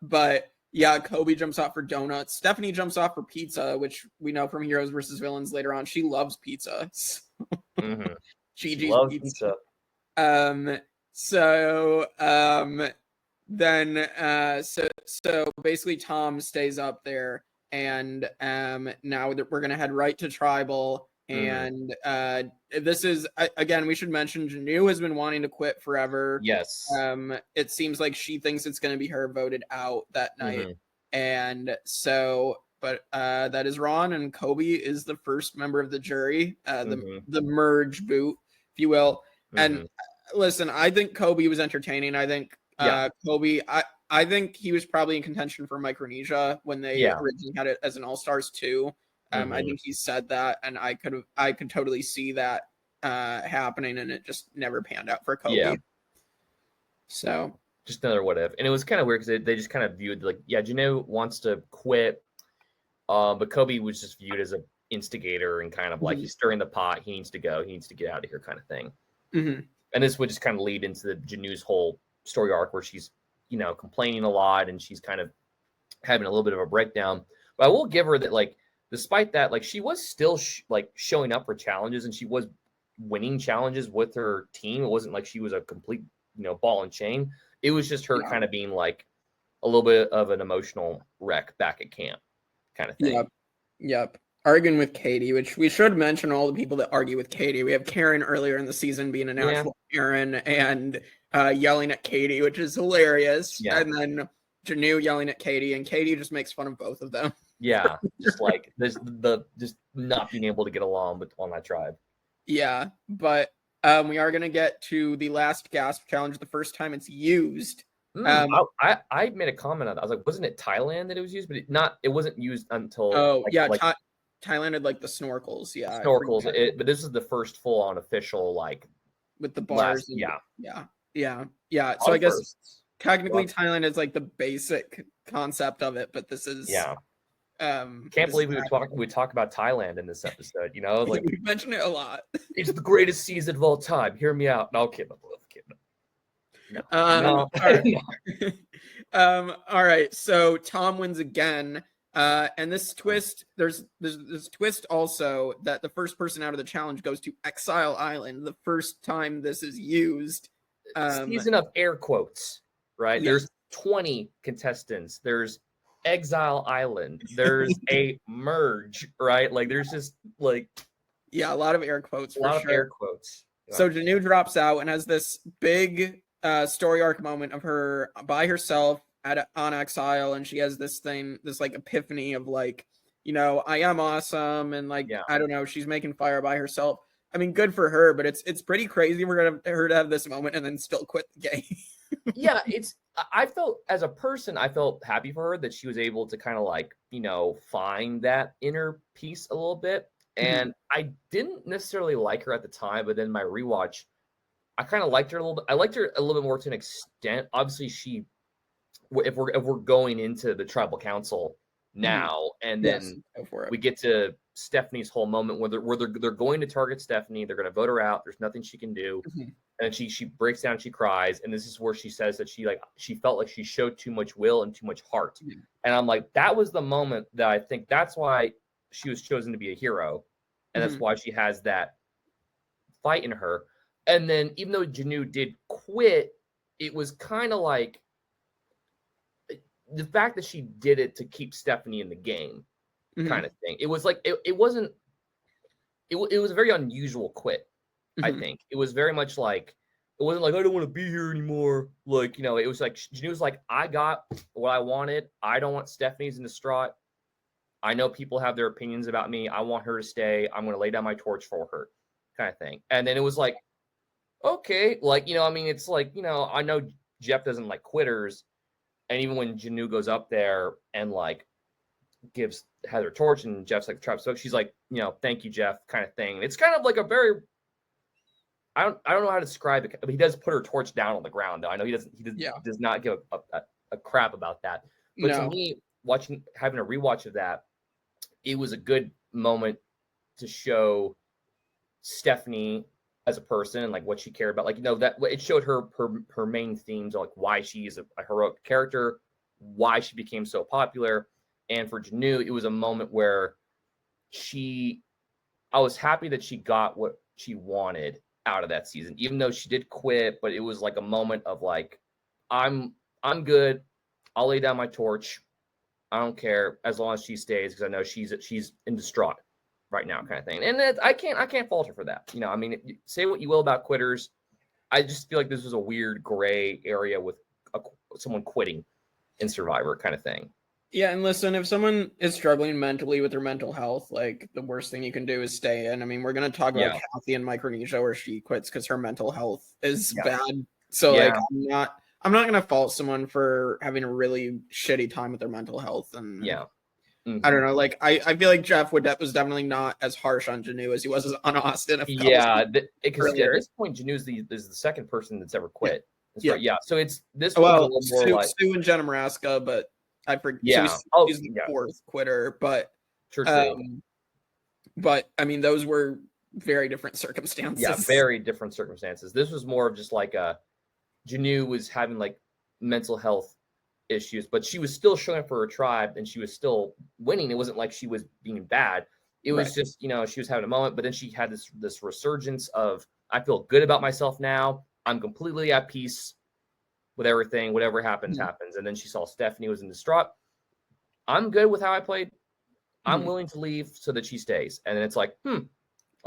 But Yeah, Kobe jumps off for donuts. Stephenie jumps off for pizza, which we know from Heroes versus Villains later on. She loves pizza. Mm-hmm. She Gigi's loves pizza. pizza. So basically Tom stays up there, and now we're gonna head right to tribal. And this is again, we should mention Janu has been wanting to quit forever. Yes. It seems like she thinks it's going to be her voted out that night. And so, but that is Ron, and Kobe is the first member of the jury, the merge boot, if you will. And listen, I think Kobe was entertaining. I think Kobe, I think he was probably in contention for Micronesia when they originally had it as an All-Stars too. I think he said that, and I could totally see that happening, and it just never panned out for Kobe. Yeah. So just another what if, and it was kind of weird because they just kind of viewed like, Janu wants to quit, but Kobe was just viewed as an instigator and kind of like he's stirring the pot. He needs to go. He needs to get out of here, kind of thing. And this would just kind of lead into the Janu's whole story arc where she's complaining a lot and she's kind of having a little bit of a breakdown. But I will give her that, like, despite that, like, she was still showing up for challenges, and she was winning challenges with her team. It wasn't like she was a complete, ball and chain. It was just her kind of being like a little bit of an emotional wreck back at camp kind of thing. Yep. Arguing with Katie, which we should mention all the people that argue with Katie. We have Karen earlier in the season being an actual Karen and yelling at Katie, which is hilarious. Yeah. And then Janu yelling at Katie, and Katie just makes fun of both of them. Yeah, just like there's just not being able to get along on that tribe. Yeah, but we are gonna get to the last gasp challenge, the first time it's used. I made a comment on that. I was like, wasn't it Thailand that it was used? But it wasn't used until Thailand had like the snorkels. Yeah, snorkels. But this is the first full on official with the bars. Yeah. So I guess technically Thailand is like the basic concept of it, but this is can't believe we talk about Thailand in this episode. Like we mentioned it a lot. It's the greatest season of all time. Hear me out. No, kidding. No. All right. All right. So Tom wins again. And this twist, there's this twist also that the first person out of the challenge goes to Exile Island. The first time this is used. Season of air quotes, right? Yes. There's 20 contestants. There's Exile Island. There's a merge, right? Like there's just like a lot of air quotes. Air quotes. So Janu drops out and has this big story arc moment of her by herself on Exile, and she has this like epiphany of like, I am awesome, and like I don't know, she's making fire by herself. I mean, good for her, but it's pretty crazy for her to have this moment and then still quit the game. Yeah, I felt as a person, I felt happy for her that she was able to kind of like, find that inner peace a little bit. And I didn't necessarily like her at the time, but then my rewatch, I kind of liked her a little bit. I liked her a little bit more to an extent. Obviously, if we're going into the tribal council now, and then we get to Stephenie's whole moment where they're going to target Stephenie, they're going to vote her out. There's nothing she can do, and she breaks down, she cries, and this is where she says that she felt like she showed too much will and too much heart. And I'm like, that was the moment that I think that's why she was chosen to be a hero, and that's why she has that fight in her. And then even though Janu did quit, it was kind of like the fact that she did it to keep Stephenie in the game kind of thing. It was like, it was a very unusual quit. I think it was very much like, it wasn't like, I don't want to be here anymore. Like, it was like, Janu was like, I got what I wanted. I don't want Stephenie's in distraught. I know people have their opinions about me. I want her to stay. I'm going to lay down my torch for her kind of thing. And then it was like, okay, like, I mean, it's like, I know Jeff doesn't like quitters. And even when Janu goes up there and like gives Heather a torch and Jeff's like trap soak, she's like, thank you, Jeff, kind of thing. And it's kind of like a very, I don't know how to describe it, but he does put her torch down on the ground though. I know he does not give a crap about that. But to me, having a rewatch of that, it was a good moment to show Stephenie as a person and like what she cared about, like that it showed her main themes, like why she is a heroic character, why she became so popular. And for Janu, it was a moment where I was happy that she got what she wanted out of that season, even though she did quit, but it was like a moment of like, I'm good. I'll lay down my torch. I don't care as long as she stays, because I know she's in distraught right now, kind of thing. And I can't fault her for that. You know, I mean, say what you will about quitters. I just feel like this was a weird gray area with someone quitting in Survivor, kind of thing. Yeah, and listen, if someone is struggling mentally with their mental health, like the worst thing you can do is stay in. I mean, we're gonna talk about Kathy in Micronesia, where she quits because her mental health is bad. So like, I'm not gonna fault someone for having a really shitty time with their mental health. And I don't know, like I feel like Jeff was definitely not as harsh on Janu as he was on Austin. Yeah, because at this point, Janu is the second person that's ever quit. Yeah. So it's this. Well, more Sue and Jenna Maraska, but I forget. Yeah. So he's the fourth quitter, but but I mean, those were very different circumstances. Yeah, very different circumstances. This was more of just like Janu was having like mental health issues, but she was still showing up for her tribe and she was still winning. It wasn't like she was being bad. It was just, you know, she was having a moment, but then she had this resurgence of, I feel good about myself now. I'm completely at peace with everything. Whatever happens, happens. And then she saw Stephenie was in distraught. I'm good with how I played. I'm willing to leave so that she stays. And then it's like,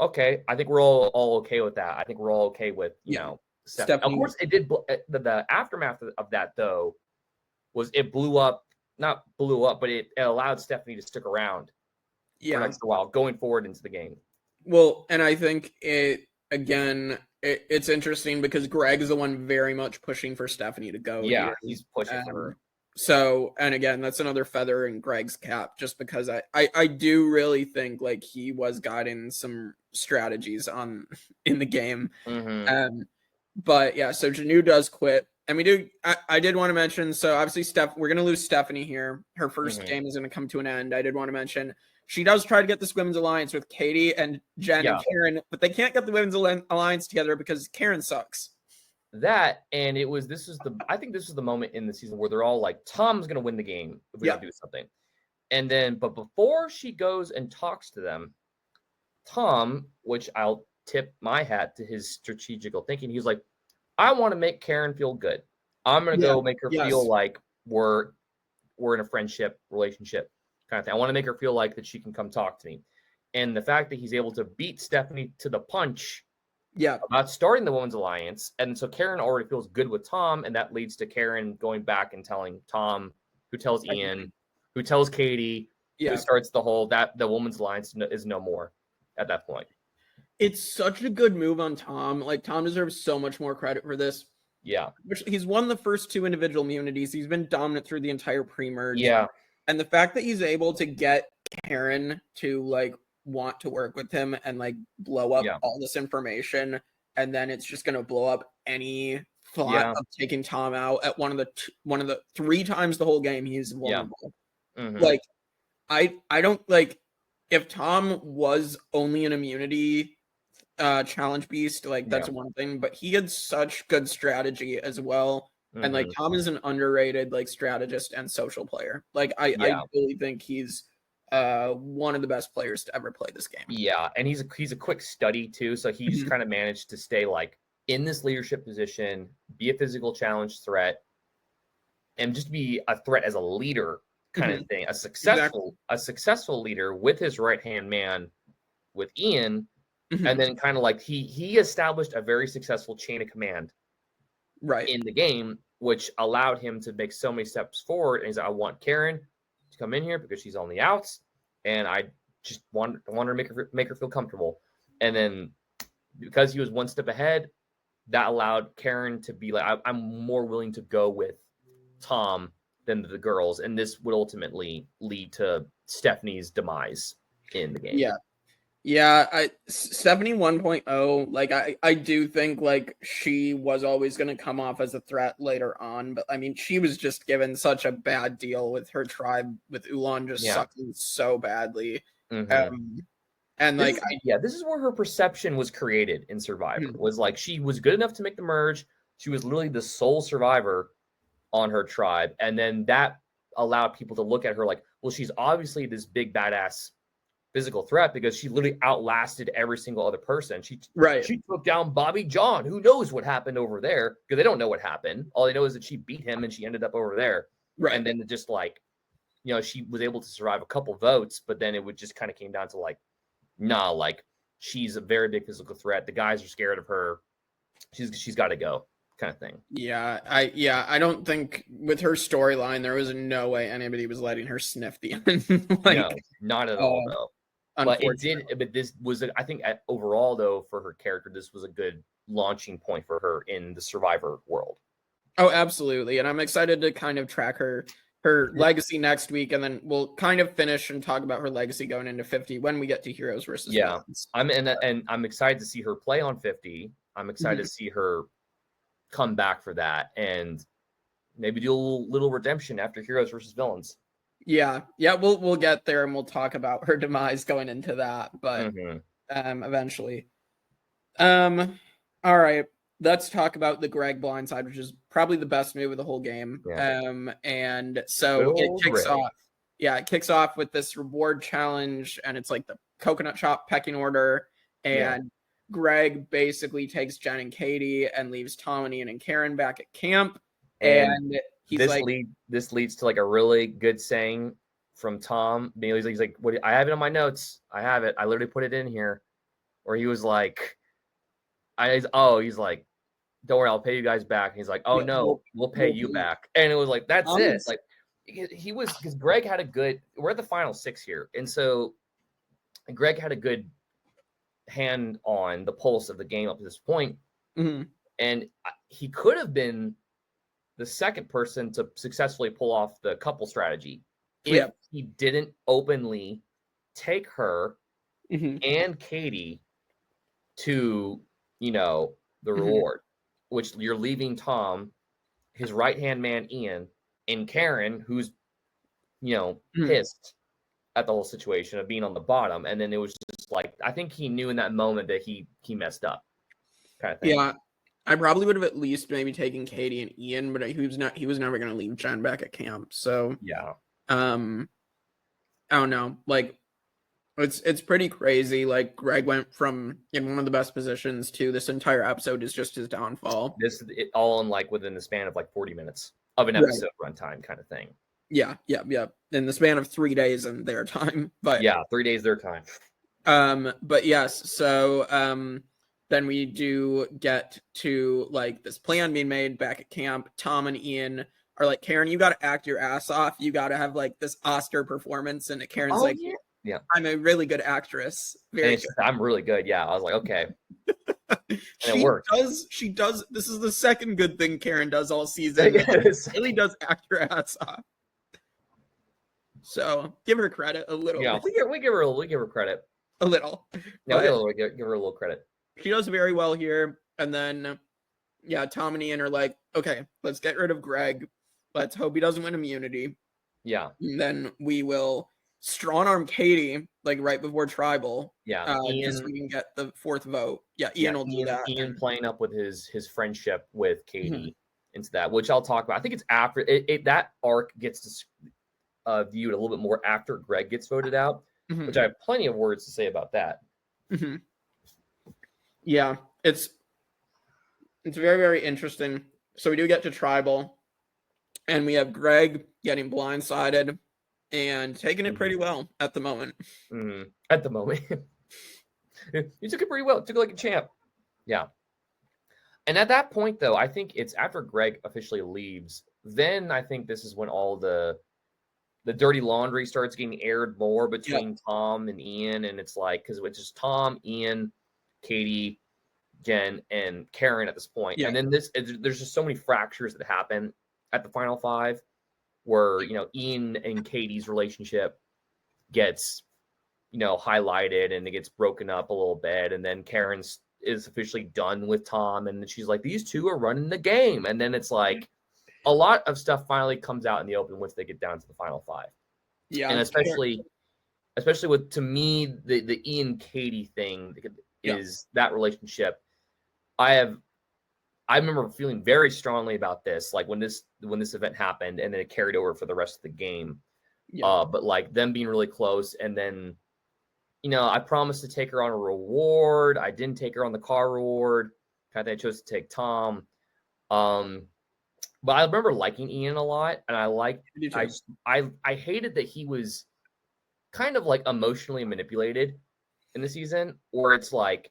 okay. I think we're all okay with that. I think we're all okay with, you know, Stephenie. Of course, it did. The aftermath of that, though, was it not blew up, but it allowed Stephenie to stick around for an extra while going forward into the game. Well, and I think it's interesting because Greg is the one very much pushing for Stephenie to go. Yeah, he's pushing for her. So, and again, that's another feather in Greg's cap, just because I do really think like he was guiding some strategies in the game. But yeah, so Janu does quit. And I did want to mention, so obviously we're going to lose Stephenie here. Her first game is going to come to an end. I did want to mention, she does try to get this women's alliance with Katie and Jen and Karen, but they can't get the women's alliance together because Karen sucks. That, and I think this is the moment in the season where they're all like, Tom's going to win the game if we don't do something. And then, but before she goes and talks to them, Tom, which I'll tip my hat to his strategical thinking, he was like, I want to make Karen feel good. I'm going to go make her feel like we're in a friendship relationship kind of thing. I want to make her feel like that she can come talk to me. And the fact that he's able to beat Stephenie to the punch about starting the women's alliance. And so Karen already feels good with Tom, and that leads to Karen going back and telling Tom, who tells Ian, who tells Katie, who starts the whole, that the women's alliance is no more at that point. It's such a good move on Tom. Like, Tom deserves so much more credit for this. Yeah. He's won the first two individual immunities. He's been dominant through the entire pre-merge. Yeah. And the fact that he's able to get Karen to, like, want to work with him and, like, blow up all this information, and then it's just going to blow up any thought of taking Tom out at one of the 3 times the whole game he's vulnerable. Like, I don't, like, if Tom was only an immunity challenge beast, like, that's one thing, but he had such good strategy as well. And like, Tom is an underrated like strategist and social player. Like, I really think he's one of the best players to ever play this game. Yeah, and he's a quick study too, so he's kind of managed to stay like in this leadership position, be a physical challenge threat, and just be a threat as a leader kind of thing. A successful leader with his right hand man, with Ian. And then kind of like he established a very successful chain of command in the game, which allowed him to make so many steps forward. And he's like, I want Karen to come in here because she's on the outs, and I just want her to make her feel comfortable. And then because he was one step ahead, that allowed Karen to be like, I'm more willing to go with Tom than the girls, and this would ultimately lead to Stephenie's demise in the game. Stephenie 1.0, like, I do think like she was always going to come off as a threat later on, but I mean, she was just given such a bad deal with her tribe, with Ulan just sucking so badly. And like, this is where her perception was created in Survivor. Was like, she was good enough to make the merge. She was literally the sole survivor on her tribe, and then that allowed people to look at her like, well, she's obviously this big badass physical threat because she literally outlasted every single other person. She took down Bobby John. Who knows what happened over there? Because they don't know what happened. All they know is that she beat him and she ended up over there. Right. And then just like, you know, she was able to survive a couple votes, but then it would just kind of came down to like, nah, like she's a very big physical threat. The guys are scared of her. She's got to go, kind of thing. Yeah, I don't think with her storyline there was no way anybody was letting her sniff the end. Like, no, not at all though. But it did. But this was, I think, overall though, for her character, this was a good launching point for her in the Survivor world. Oh, absolutely, and I'm excited to kind of track her legacy next week, and then we'll kind of finish and talk about her legacy going into 50 when we get to Heroes versus Villains. And I'm excited to see her play on 50. I'm excited to see her come back for that and maybe do a little redemption after Heroes versus Villains. Yeah, we'll get there and we'll talk about her demise going into that, but eventually. All right, let's talk about the Greg blindside, which is probably the best move of the whole game. Yeah. And so it kicks off. Yeah, it kicks off with this reward challenge, and it's like the coconut shop pecking order, and Greg basically takes Jen and Katie and leaves Tom and Ian and Karen back at camp, and he's this leads to like a really good saying from Tom. He's like, "What? I have it on my notes. I have it. I literally put it in here." Or he was like, he's like, "Don't worry, I'll pay you guys back." And he's like, "Oh no, we'll pay you back." And it was like, that's it. Like he was, because Greg had a good. We're at the final 6 here, and so Greg had a good hand on the pulse of the game up to this point, and he could have been the second person to successfully pull off the couple strategy if he didn't openly take her and Katie to, you know, the reward, which you're leaving Tom, his right-hand man Ian, and Karen, who's, you know, pissed at the whole situation of being on the bottom. And then it was just like, I think he knew in that moment that he messed up, kind of thing. Yeah, I probably would have at least maybe taken Katie and Ian, but he was never going to leave Jen back at camp. So yeah, I don't know, like it's pretty crazy. Like Greg went from in one of the best positions to this entire episode is just his downfall. It all in like within the span of like 40 minutes of an episode runtime kind of thing. Yeah. In the span of 3 days and their time, but 3 days their time. But yes, so then we do get to like this plan being made back at camp. Tom and Ian are like, Karen, you got to act your ass off. You got to have like this Oscar performance. And Karen's yeah, I'm a really good actress. I'm really good. Yeah, I was like, okay. She does. This is the second good thing Karen does all season. Yes. Really does act her ass off. So give her credit a little. Yeah, we give her credit a little. Yeah, give her a little credit. She does very well here. And then, Tom and Ian are like, okay, let's get rid of Greg. Let's hope he doesn't win immunity. Yeah. And then we will strong arm Katie, like right before tribal. Yeah. Ian, just so we can get the 4th vote. Yeah, Ian will do that. Ian playing up with his friendship with Katie into that, which I'll talk about. I think it's after that arc gets viewed a little bit more after Greg gets voted out, which I have plenty of words to say about that. Yeah, it's very, very interesting. So we do get to tribal, and we have Greg getting blindsided and taking it pretty well at the moment. At the moment. You took it pretty well. Took it like a champ. Yeah. And at that point, though, I think it's after Greg officially leaves, then I think this is when all the dirty laundry starts getting aired more between Tom and Ian. And it's like, because it's just Tom, Ian, Katie, Jen, and Karen at this point. And then there's just so many fractures that happen at the final 5 where, you know, Ian and Katie's relationship gets, you know, highlighted and it gets broken up a little bit. And then Karen's is officially done with Tom. And she's like, these two are running the game. And then it's like a lot of stuff finally comes out in the open once they get down to the final 5. Yeah. And especially with, to me, the Ian Katie thing is that relationship. I have I remember feeling very strongly about this, like when this event happened, and then it carried over for the rest of the game. Yeah. But like them being really close, and then, I promised to take her on a reward. I didn't take her on the car reward. I chose to take Tom. But I remember liking Ian a lot, and I hated that he was kind of like emotionally manipulated in the season, where it's like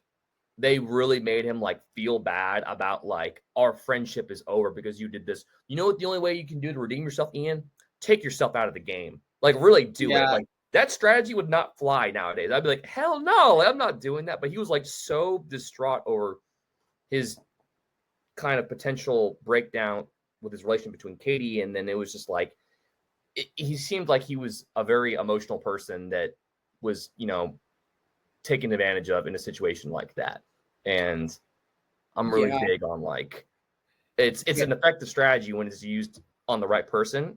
they really made him like feel bad about like our friendship is over because you did this. You know what the only way you can do to redeem yourself, Ian? Take yourself out of the game. Like really do it. Like that strategy would not fly nowadays. I'd be like, hell no, I'm not doing that. But he was like so distraught over his kind of potential breakdown with his relation between Katie, and then it was just like he seemed like he was a very emotional person that was, taken advantage of in a situation like that. And I'm really big on like it's an effective strategy when it's used on the right person.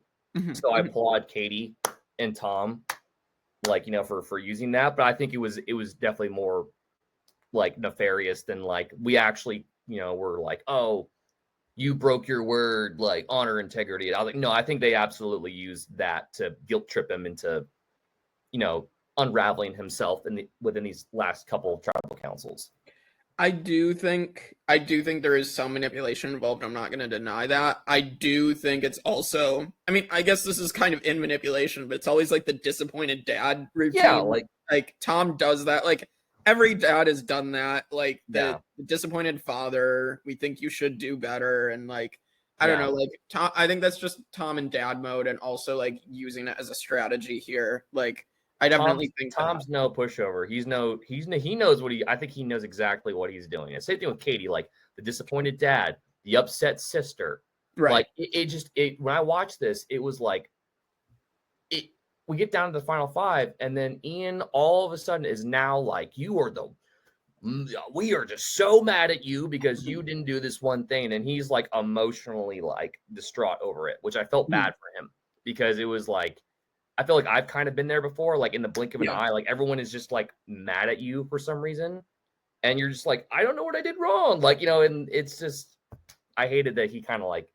So I applaud Katie and Tom, like, for using that. But I think it was definitely more like nefarious than like we actually, were like, oh, you broke your word, like honor, integrity. And I was like, no, I think they absolutely used that to guilt trip him into, unraveling himself within these last couple of tribal councils. I do think there is some manipulation involved. I'm not going to deny that. I do think it's also, I mean, I guess this is kind of in manipulation, but it's always like the disappointed dad routine. Yeah, like Tom does that. Like every dad has done that. Like the disappointed father, we think you should do better. And like, I don't know, like Tom, I think that's just Tom and dad mode, and also like using it as a strategy here. Like, I definitely think Tom's no pushover. He knows I think he knows exactly what he's doing. And same thing with Katie, like the disappointed dad, the upset sister. Right. Like it when I watched this, it was like we get down to the final five, and then Ian all of a sudden is now like, we are just so mad at you because you didn't do this one thing. And he's like emotionally like distraught over it, which I felt bad for him, because it was like, I feel like I've kind of been there before, like in the blink of an eye, like everyone is just like mad at you for some reason. And you're just like, I don't know what I did wrong. Like, and it's just, I hated that he kind of like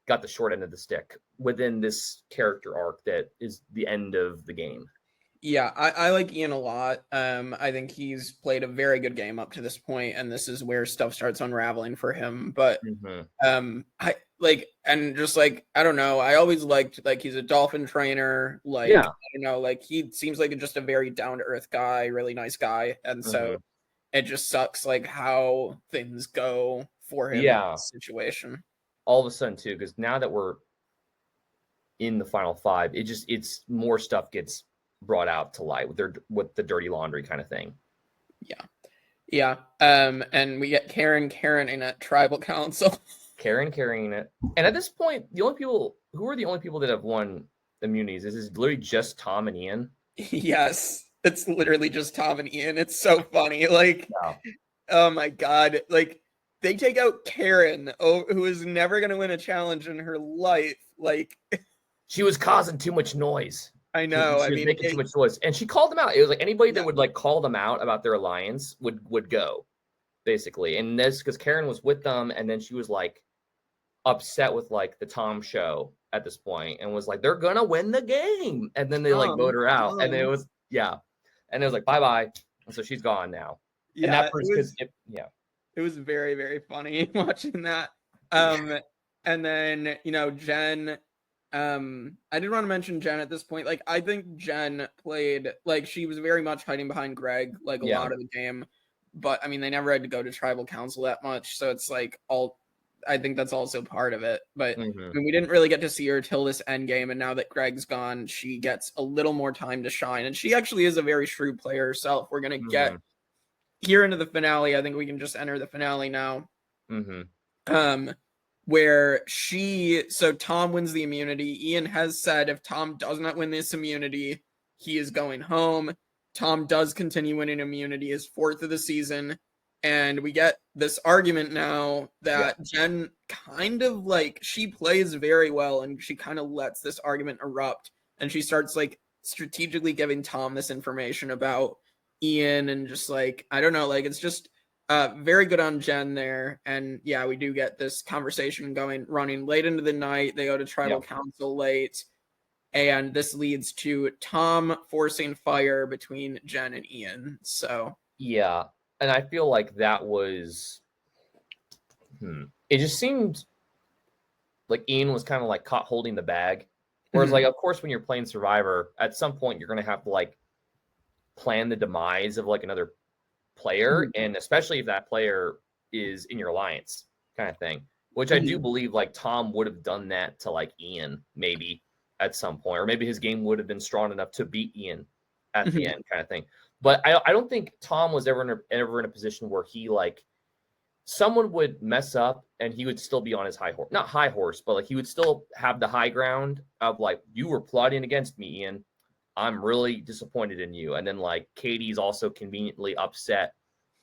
got the short end of the stick within this character arc that is the end of the game. Yeah, I like Ian a lot. I think he's played a very good game up to this point, and this is where stuff starts unraveling for him. But I like, and just like, I don't know, I always liked like he's a dolphin trainer. Like, I don't know, like he seems like just a very down to earth guy, really nice guy, and so it just sucks like how things go for him in this situation. All of a sudden too, because now that we're in the final five, it's more stuff gets brought out to light with the dirty laundry kind of thing. Yeah. And we get Karen in a tribal council. Karen carrying it. And at this point, who are the only people that have won immunities? This is literally just Tom and Ian. Yes, it's literally just Tom and Ian. It's so funny. Like, oh my God. Like, they take out Karen, who is never going to win a challenge in her life. Like, she was causing too much noise. I know. She was making too much noise. And she called them out. It was like anybody that would like call them out about their alliance would go, basically. And this because Karen was with them, and then she was like upset with like the Tom show at this point, and was like, they're gonna win the game. And then they like vote her out. And it was and it was like bye. And so she's gone now. Yeah, and that person, it was very, very funny watching that. And then Jen. I did want to mention Jen at this point. Like, I think Jen played, like, she was very much hiding behind Greg, like, a lot of the game. But, I mean, they never had to go to tribal council that much. So it's, like, I think that's also part of it. But, I mean, we didn't really get to see her till this end game. And now that Greg's gone, she gets a little more time to shine. And she actually is a very shrewd player herself. We're going to get here into the finale. I think we can just enter the finale now. Where so Tom wins the immunity. Ian has said if Tom does not win this immunity, he is going home. Tom does continue winning immunity, his 4th of the season. And we get this argument now that Jen kind of like, she plays very well, and she kind of lets this argument erupt. And she starts like strategically giving Tom this information about Ian, and just like, I don't know, like it's just, very good on Jen there. And yeah, we do get this conversation running late into the night. They go to tribal council late. And this leads to Tom forcing fire between Jen and Ian. So yeah, and I feel like that was, it just seemed like Ian was kind of like caught holding the bag. Whereas, like, of course, when you're playing Survivor, at some point you're going to have to like plan the demise of like another player, and especially if that player is in your alliance, kind of thing. Which I do believe like Tom would have done that to like Ian maybe at some point, or maybe his game would have been strong enough to beat Ian at the end, kind of thing. But I don't think Tom was ever in a position where he like someone would mess up and he would still be on his high horse, not high horse, but like he would still have the high ground of like, you were plotting against me, Ian. I'm really disappointed in you. And then like Katie's also conveniently upset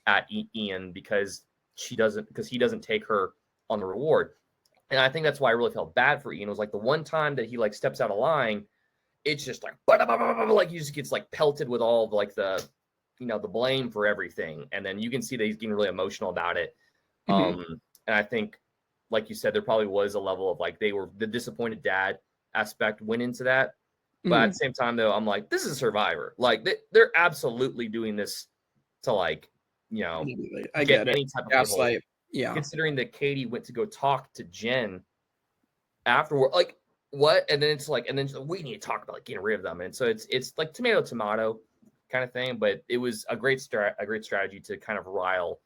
at Ian because he doesn't take her on the reward. And I think that's why I really felt bad for Ian. It was like the one time that he like steps out of line, it's just like he just gets like pelted with all of, like the blame for everything. And then you can see that he's getting really emotional about it. And I think, like you said, there probably was a level of like the disappointed dad aspect went into that. But at the same time, though, I'm like, this is Survivor. Like they're absolutely doing this to like, I get any type of gaslight. Yeah. Considering that Katie went to go talk to Jen afterward, like what? And then it's like, we need to talk about like getting rid of them. And so it's like tomato kind of thing. But it was a great strategy to kind of rile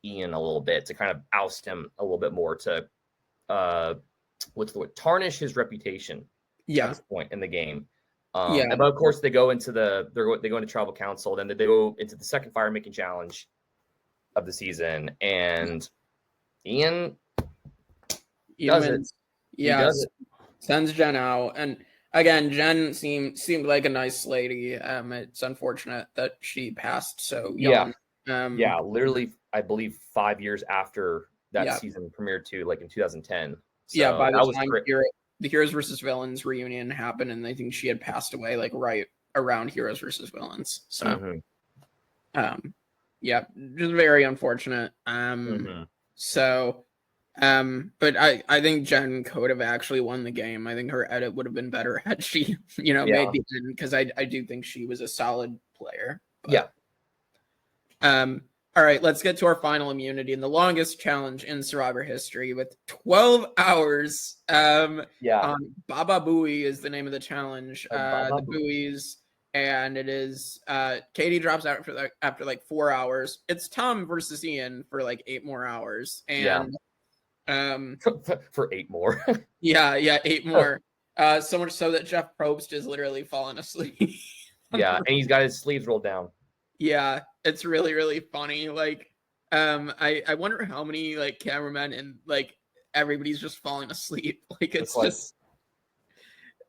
Ian a little bit, to kind of oust him a little bit more, to tarnish his reputation. At this point in the game. But of course they go into tribal council, then they go into the second fire making challenge of the season, and Ian does it. Yeah, sends Jen out, and again, Jen seemed like a nice lady. It's unfortunate that she passed so young. Literally, I believe 5 years after that season premiered to, like in 2010. So by the that was time great. The Heroes versus Villains reunion happened, and I think she had passed away like right around Heroes versus Villains. So, just very unfortunate. So, but I think Jen could have actually won the game. I think her edit would have been better had she, made the end, because I do think she was a solid player. But, all right, let's get to our final immunity and the longest challenge in Survivor history with 12 hours. Baba Booey is the name of the challenge. The buoys, and it is Katie drops out after like 4 hours. It's Tom versus Ian for like 8 more hours, and for 8 more. 8 more. So much so that Jeff Probst is literally falling asleep. And he's got his sleeves rolled down. Yeah, it's really, really funny. Like, I wonder how many like cameramen and like everybody's just falling asleep. Like it's just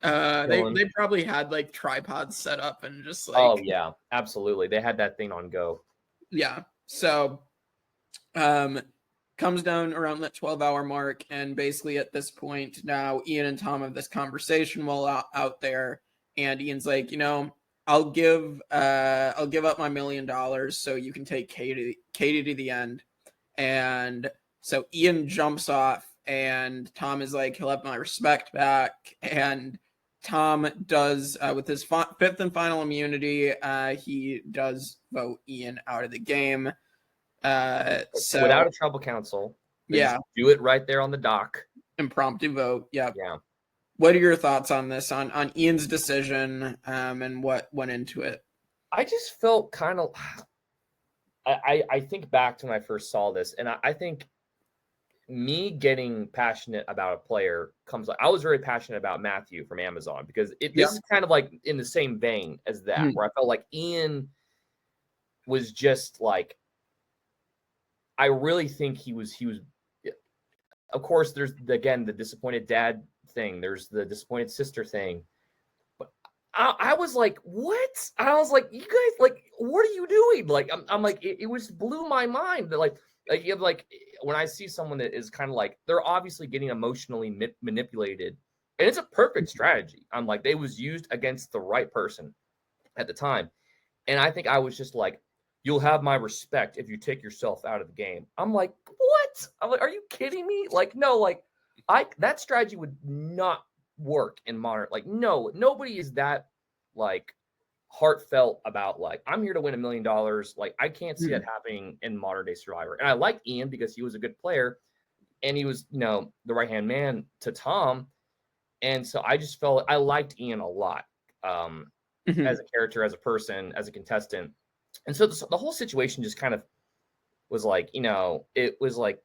they probably had like tripods set up and just like, oh yeah, absolutely, they had that thing on go. So comes down around that 12-hour mark, and basically at this point now Ian and Tom have this conversation while out there, and Ian's like, I'll give up my $1 million so you can take Katie to the end. And so Ian jumps off, and Tom is like, he'll have my respect back. And Tom does, with his fifth and final immunity, he does vote Ian out of the game. So without a tribal council, do it right there on the dock. Impromptu vote. Yeah. What are your thoughts on this, on Ian's decision, and what went into it? I just felt kind of, I think back to when I first saw this, and I think me getting passionate about a player comes, I was very passionate about Matthew from Amazon, because this is kind of like in the same vein as that, where I felt like Ian was just like, I really think he was, of course, there's, again, the disappointed dad thing, there's the disappointed sister thing, but I was like, what? I was like, you guys, like, what are you doing? Like, I'm like, it was blew my mind that like you have, like, when I see someone that is kind of like, they're obviously getting emotionally manipulated, and it's a perfect strategy. I'm like, they was used against the right person at the time. And I think I was just like, you'll have my respect if you take yourself out of the game. I'm like, what? I'm like, are you kidding me? Like, no, like that strategy would not work in modern. Like, no, nobody is that like heartfelt about like, I'm here to win $1 million. Like, I can't see that happening in modern day Survivor. And I liked Ian because he was a good player and he was, the right-hand man to Tom. And so I just felt I liked Ian a lot as a character, as a person, as a contestant. And so the whole situation just kind of was like, it was like,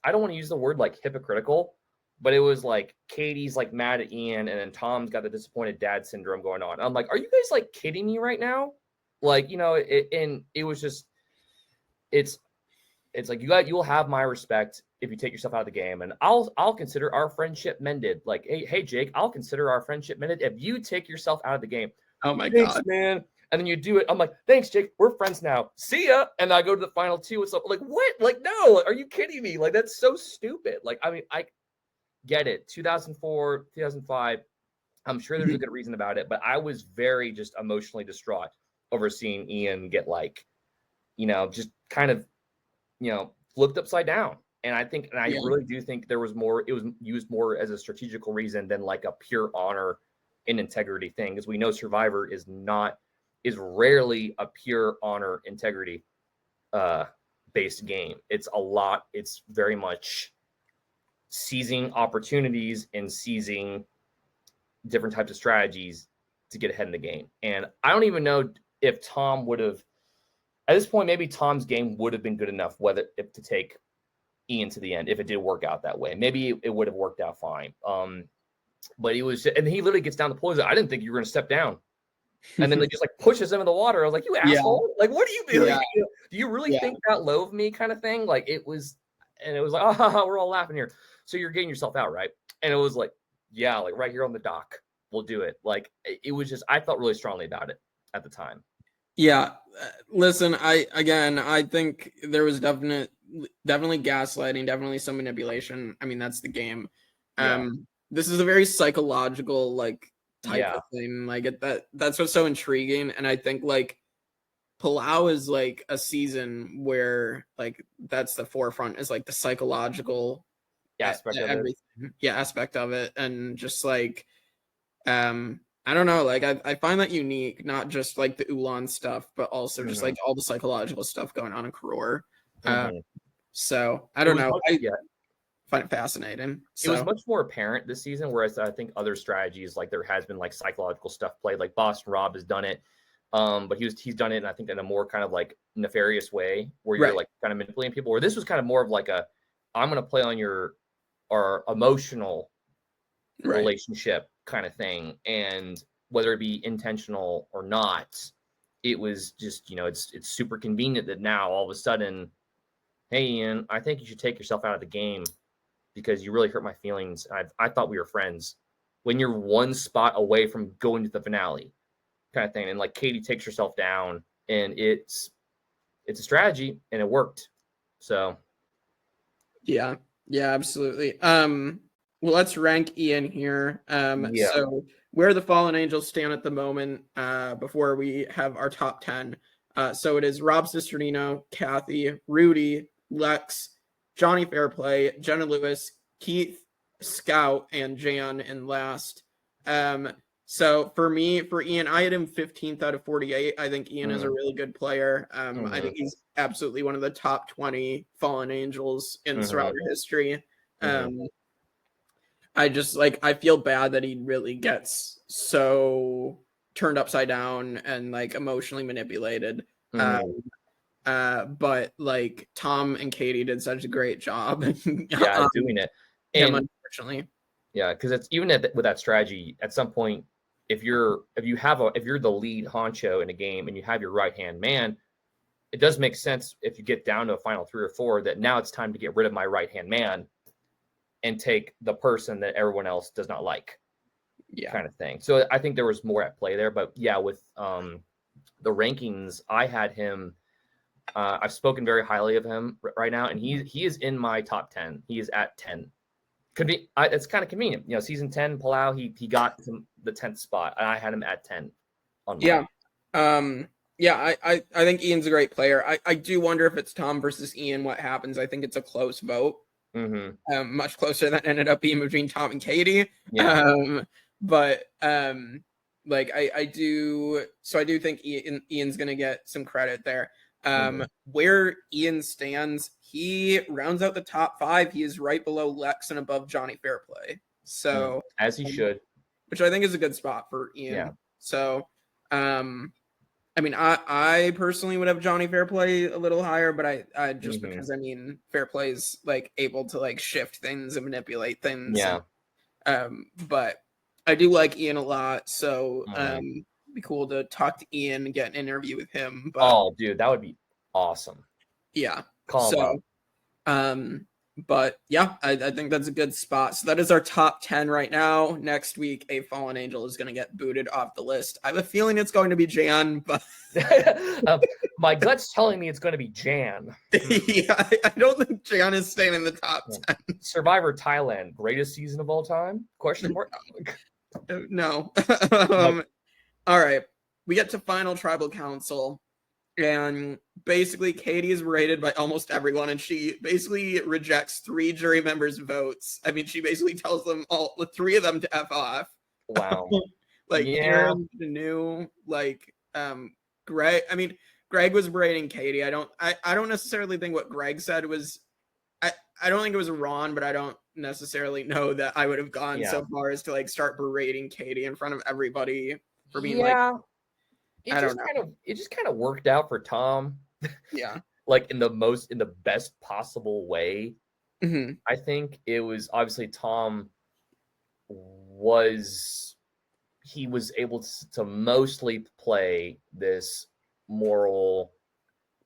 I don't want to use the word like hypocritical, but it was like Katie's like mad at Ian and then Tom's got the disappointed dad syndrome going on. I'm like, are you guys like kidding me right now? Like, and it was just, it's like, you will have my respect if you take yourself out of the game, and I'll consider our friendship mended. Like, hey Jake, I'll consider our friendship mended if you take yourself out of the game. Oh my Thanks, God, man. And then you do it. I'm like, thanks, Jake. We're friends now. See ya. And I go to the final two. It's like, what? Like, no, are you kidding me? Like, that's so stupid. Like, I mean, I get it. 2004, 2005. I'm sure there's a good reason about it, but I was very just emotionally distraught over seeing Ian get like, just kind of, flipped upside down. And I really do think there was more, it was used more as a strategical reason than like a pure honor and integrity thing. Because we know Survivor is rarely a pure honor, integrity based game. It's very much seizing opportunities and seizing different types of strategies to get ahead in the game. And I don't even know if Tom would have, at this point, maybe Tom's game would have been good enough if to take Ian to the end, if it did work out that way. Maybe it would have worked out fine. But he was, and he literally gets down the pole. I didn't think you were going to step down. And then they just like pushes him in the water. I was like, you asshole. Like, what do you do? Like, do you really think that low of me kind of thing? Like it was like, oh, we're all laughing here. So you're getting yourself out, right? And it was like, yeah, like right here on the dock, we'll do it. Like it was just, I felt really strongly about it at the time. Yeah. Listen, I think there was definitely gaslighting, definitely some manipulation. I mean, that's the game. This is a very psychological like type of thing. Like that's what's so intriguing. And I think like Palau is like a season where like that's the forefront is like the psychological aspect of everything. Aspect of it. And just like I don't know, like I find that unique, not just like the Ulan stuff, but also just like all the psychological stuff going on in Koror. So I don't know. I find it fascinating. So. It was much more apparent this season, whereas I think other strategies, like there has been like psychological stuff played, like Boston Rob has done it. But he's done it, and I think in a more kind of like nefarious way, where you're like kind of manipulating people. Where this was kind of more of like I'm going to play on our emotional relationship kind of thing, and whether it be intentional or not, it was just it's super convenient that now all of a sudden, hey Ian, I think you should take yourself out of the game because you really hurt my feelings. I thought we were friends. When you're one spot away from going to the finale, kind of thing, and like Katie takes herself down, and it's a strategy, and it worked. So yeah, absolutely. Well, let's rank Ian here. So where the Fallen Angels stand at the moment, before we have our top 10. So it is Rob Cisternino, Kathy, Rudy, Lex, Johnny Fairplay, Jenna Lewis, Keith, Scout, and Jan in last. So for Ian, I had him 15th out of 48. I think Ian is a really good player. I think he's absolutely one of the top 20 Fallen Angels in Survivor history. I feel bad that he really gets so turned upside down and like emotionally manipulated. But like Tom and Katie did such a great job. Doing it. And unfortunately. Yeah, because it's even with that strategy, at some point, if you're the lead honcho in a game and you have your right-hand man, it does make sense if you get down to a final 3 or 4 that now it's time to get rid of my right-hand man and take the person that everyone else does not like, kind of thing. So I think there was more at play there. But yeah, with the rankings, I had him. I've spoken very highly of him right now, and he is in my top 10. He is at 10. It's kind of convenient, season 10 Palau, he got the 10th spot, and I had him at 10 on mine. Yeah, I think Ian's a great player. I do wonder if it's Tom versus Ian, what happens. I think it's a close vote. Much closer than ended up being between Tom and Katie. Yeah. But like I do think Ian's gonna get some credit there. Where Ian stands, he rounds out the top 5. He is right below Lex and above Johnny Fairplay. So as he should, which I think is a good spot for Ian. Yeah. So I mean, I personally would have Johnny Fairplay a little higher, but I just because I mean Fairplay's like able to like shift things and manipulate things. Yeah. And, but I do like Ian a lot, so it'd be cool to talk to Ian and get an interview with him. But, oh, dude, that would be awesome. Yeah. Call him up. But yeah, I think that's a good spot. So that is our top 10 right now. Next week, A Fallen Angel is going to get booted off the list. I have a feeling it's going to be Jan, but my gut's telling me it's going to be Jan. Yeah, I don't think Jan is staying in the top 10. Survivor Thailand, greatest season of all time? Question mark. No. All right, we get to Final Tribal Council. And basically, Katie is rated by almost everyone, and she basically rejects 3 jury members' votes. I mean, she basically tells them the 3 of them to F off. Wow. Like, Aaron, Janu, like, Greg. I mean, Greg was rating Katie. I don't necessarily think what Greg said was. I don't think it was wrong, but I don't necessarily know that I would have gone so far as to like start berating Katie in front of everybody for being like. It just kind of worked out for Tom. Yeah. Like in the best possible way. I think it was obviously Tom was able to mostly play this moral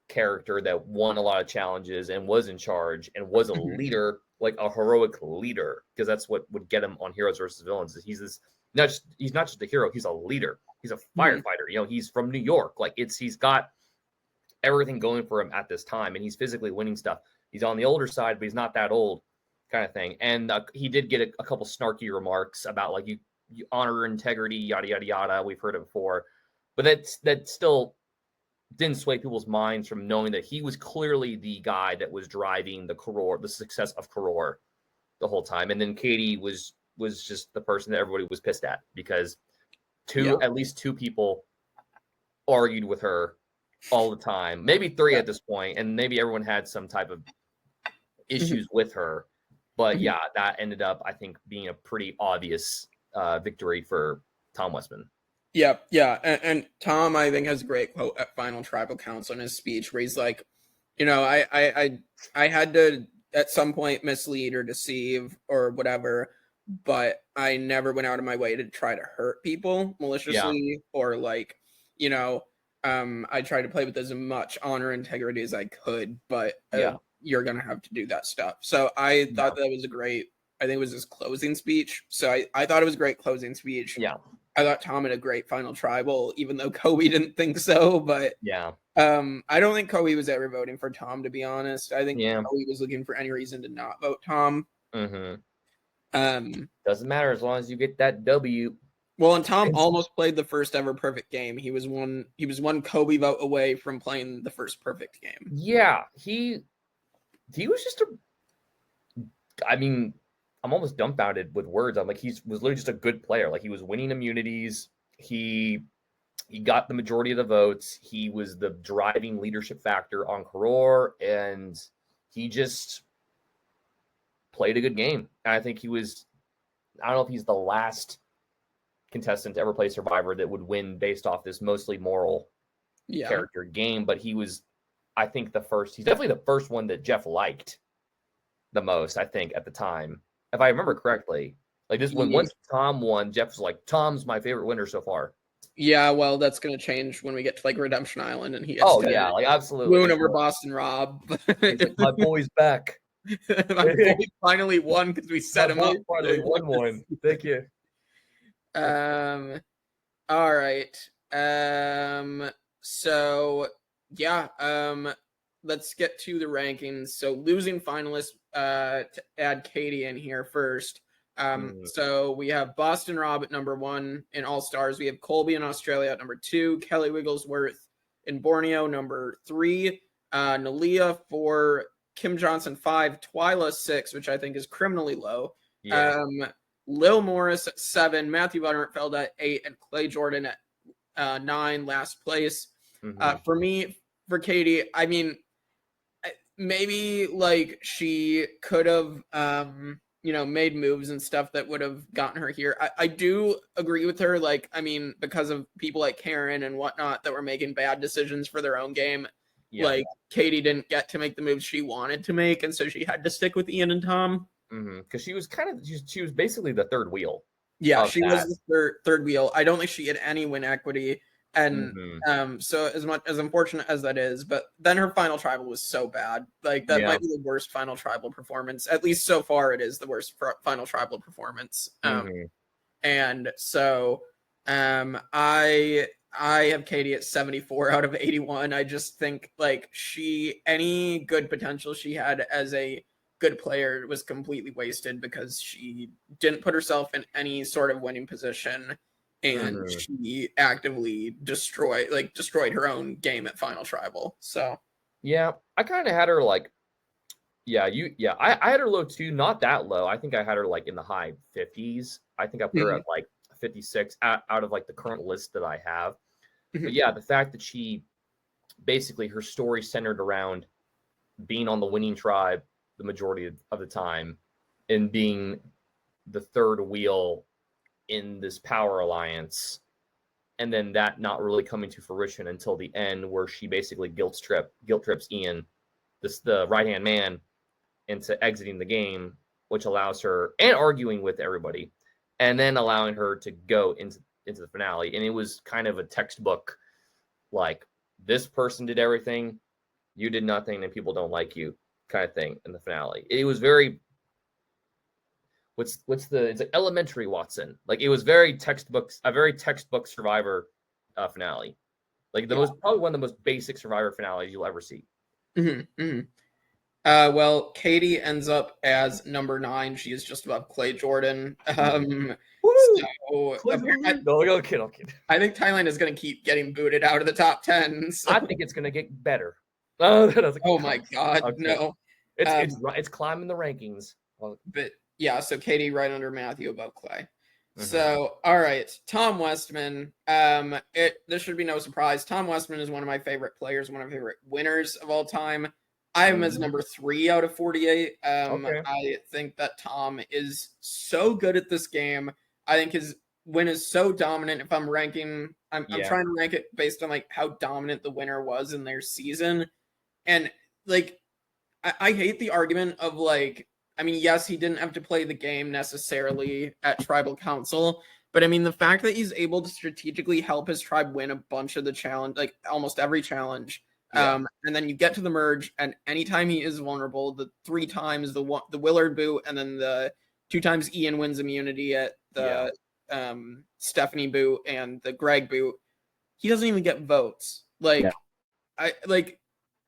character that won a lot of challenges and was in charge and was a leader, like a heroic leader, because that's what would get him on Heroes versus Villains. He's not just a hero, he's a leader. He's a firefighter. You know, he's from New York. Like he's got everything going for him at this time, and he's physically winning stuff. He's on the older side, but he's not that old, kind of thing. And he did get a couple snarky remarks about like you honor integrity, yada yada yada. We've heard it before, but that still didn't sway people's minds from knowing that he was clearly the guy that was driving the success of Koror the whole time. And then Katie was just the person that everybody was pissed at because at least 2 people argued with her all the time, maybe 3 at this point, and maybe everyone had some type of issues with her. But yeah, that ended up, I think, being a pretty obvious victory for Tom Westman. Yeah. And Tom, I think, has a great quote at Final Tribal Council in his speech where he's like, you know, I had to at some point mislead or deceive or whatever, but I never went out of my way to try to hurt people maliciously or like, you know, I tried to play with as much honor and integrity as I could, but you're going to have to do that stuff. So I thought that was I think it was his closing speech. So I thought it was a great closing speech. Yeah. I thought Tom had a great Final Tribal, even though Kobe didn't think so, but I don't think Kobe was ever voting for Tom, to be honest. I think Kobe was looking for any reason to not vote Tom. Doesn't matter as long as you get that W. Well, and Tom almost played the first ever perfect game. He was one Kobe vote away from playing the first perfect game. Yeah, he was just I mean, I'm almost dumbfounded with words. I'm like, he was literally just a good player. Like he was winning immunities. He got the majority of the votes. He was the driving leadership factor on Koror, and he just played a good game. And I think I don't know if he's the last contestant to ever play Survivor that would win based off this mostly moral character game, but he was, I think, he's definitely the first one that Jeff liked the most, I think, at the time. If I remember correctly. Like this one, once Tom won, Jeff was like, Tom's my favorite winner so far. Yeah, well, that's going to change when we get to like Redemption Island and he has to like absolutely moon over Boston Rob. My boy's back. My boy finally won because we set him up. Finally won one. Thank you. All right. So yeah, let's get to the rankings. So losing finalists, to add Katie in here first. So we have Boston Rob at number 1 in All Stars. We have Colby in Australia at number 2, Kelly Wigglesworth In Borneo, number 3. Nalia 4. Kim Johnson 5. Twyla 6, which I think is criminally low. Yeah. Lil Morris at 7. Matthew Butterfeld at 8. And Clay Jordan at 9, last place. For me, for Katie, I mean, maybe like she could have made moves and stuff that would have gotten her here. I do agree with her, like, I mean, because of people like Karen and whatnot that were making bad decisions for their own game. Like Katie didn't get to make the moves she wanted to make, and so she had to stick with Ian and Tom. Because she was she was basically the third wheel. Yeah, she was the third wheel. I don't think she had any win equity. And so as much as unfortunate as that is, but then her final tribal was so bad. Like that might be the worst final tribal performance. At least so far, it is the worst final tribal performance. And so I have Katie at 74 out of 81. I just think like any good potential she had as a good player was completely wasted because she didn't put herself in any sort of winning position. And she actively destroyed her own game at Final Tribal. So yeah, I kind of had her like, I had her low too, not that low. I think I had her like in the high 50s. I think I put her at like 56 out of like the current list that I have. But yeah, the fact that she basically her story centered around being on the winning tribe the majority of the time and being the third wheel in this power alliance, and then that not really coming to fruition until the end, where she basically guilt trips Ian, the right hand man, into exiting the game, which allows her and arguing with everybody, and then allowing her to go into the finale. And it was kind of a textbook, like this person did everything, you did nothing, and people don't like you kind of thing in the finale. It was very it's like elementary Watson. Like it was a very textbook Survivor finale. Like probably one of the most basic Survivor finales you'll ever see. Well, Katie ends up as number 9. She is just above Clay Jordan. No, I'll kid. I think Thailand is going to keep getting booted out of the top 10. So. I think it's going to get better. Oh my God, okay. No! It's climbing the rankings. But yeah, so Katie right under Matthew, above Clay. So, all right, Tom Westman. This should be no surprise. Tom Westman is one of my favorite players, one of my favorite winners of all time. I have him as number 3 out of 48. I think that Tom is so good at this game. I think his win is so dominant. If I'm ranking, I'm trying to rank it based on like how dominant the winner was in their season. And like, I hate the argument of like, I mean, yes, he didn't have to play the game necessarily at Tribal Council, but I mean, the fact that he's able to strategically help his tribe win a bunch of the challenge, like almost every challenge. And then you get to the merge, and anytime he is vulnerable, the 3 times the Willard boot, and then the 2 times Ian wins immunity at the Stephenie boot and the Greg boot, he doesn't even get votes.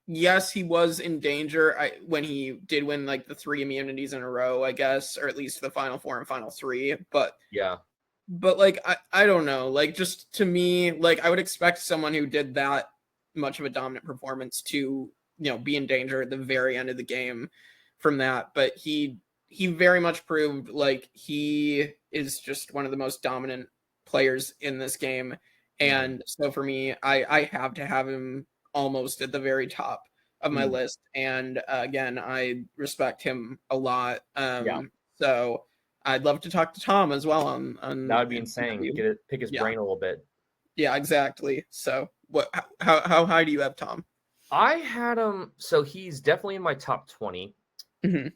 Yes, he was in danger when he did win like the 3 immunities in a row, I guess, or at least the final 4 and final 3. But like I don't know, like just to me, like I would expect someone who did that much of a dominant performance to be in danger at the very end of the game from that. But he very much proved like he is just one of the most dominant players in this game. And so for me, I have to have him almost at the very top of my list. And again, I respect him a lot. So I'd love to talk to Tom as well on that would be insane. Pick his brain a little bit. Yeah, exactly. So how high do you have Tom? I had him, so he's definitely in my top 20. And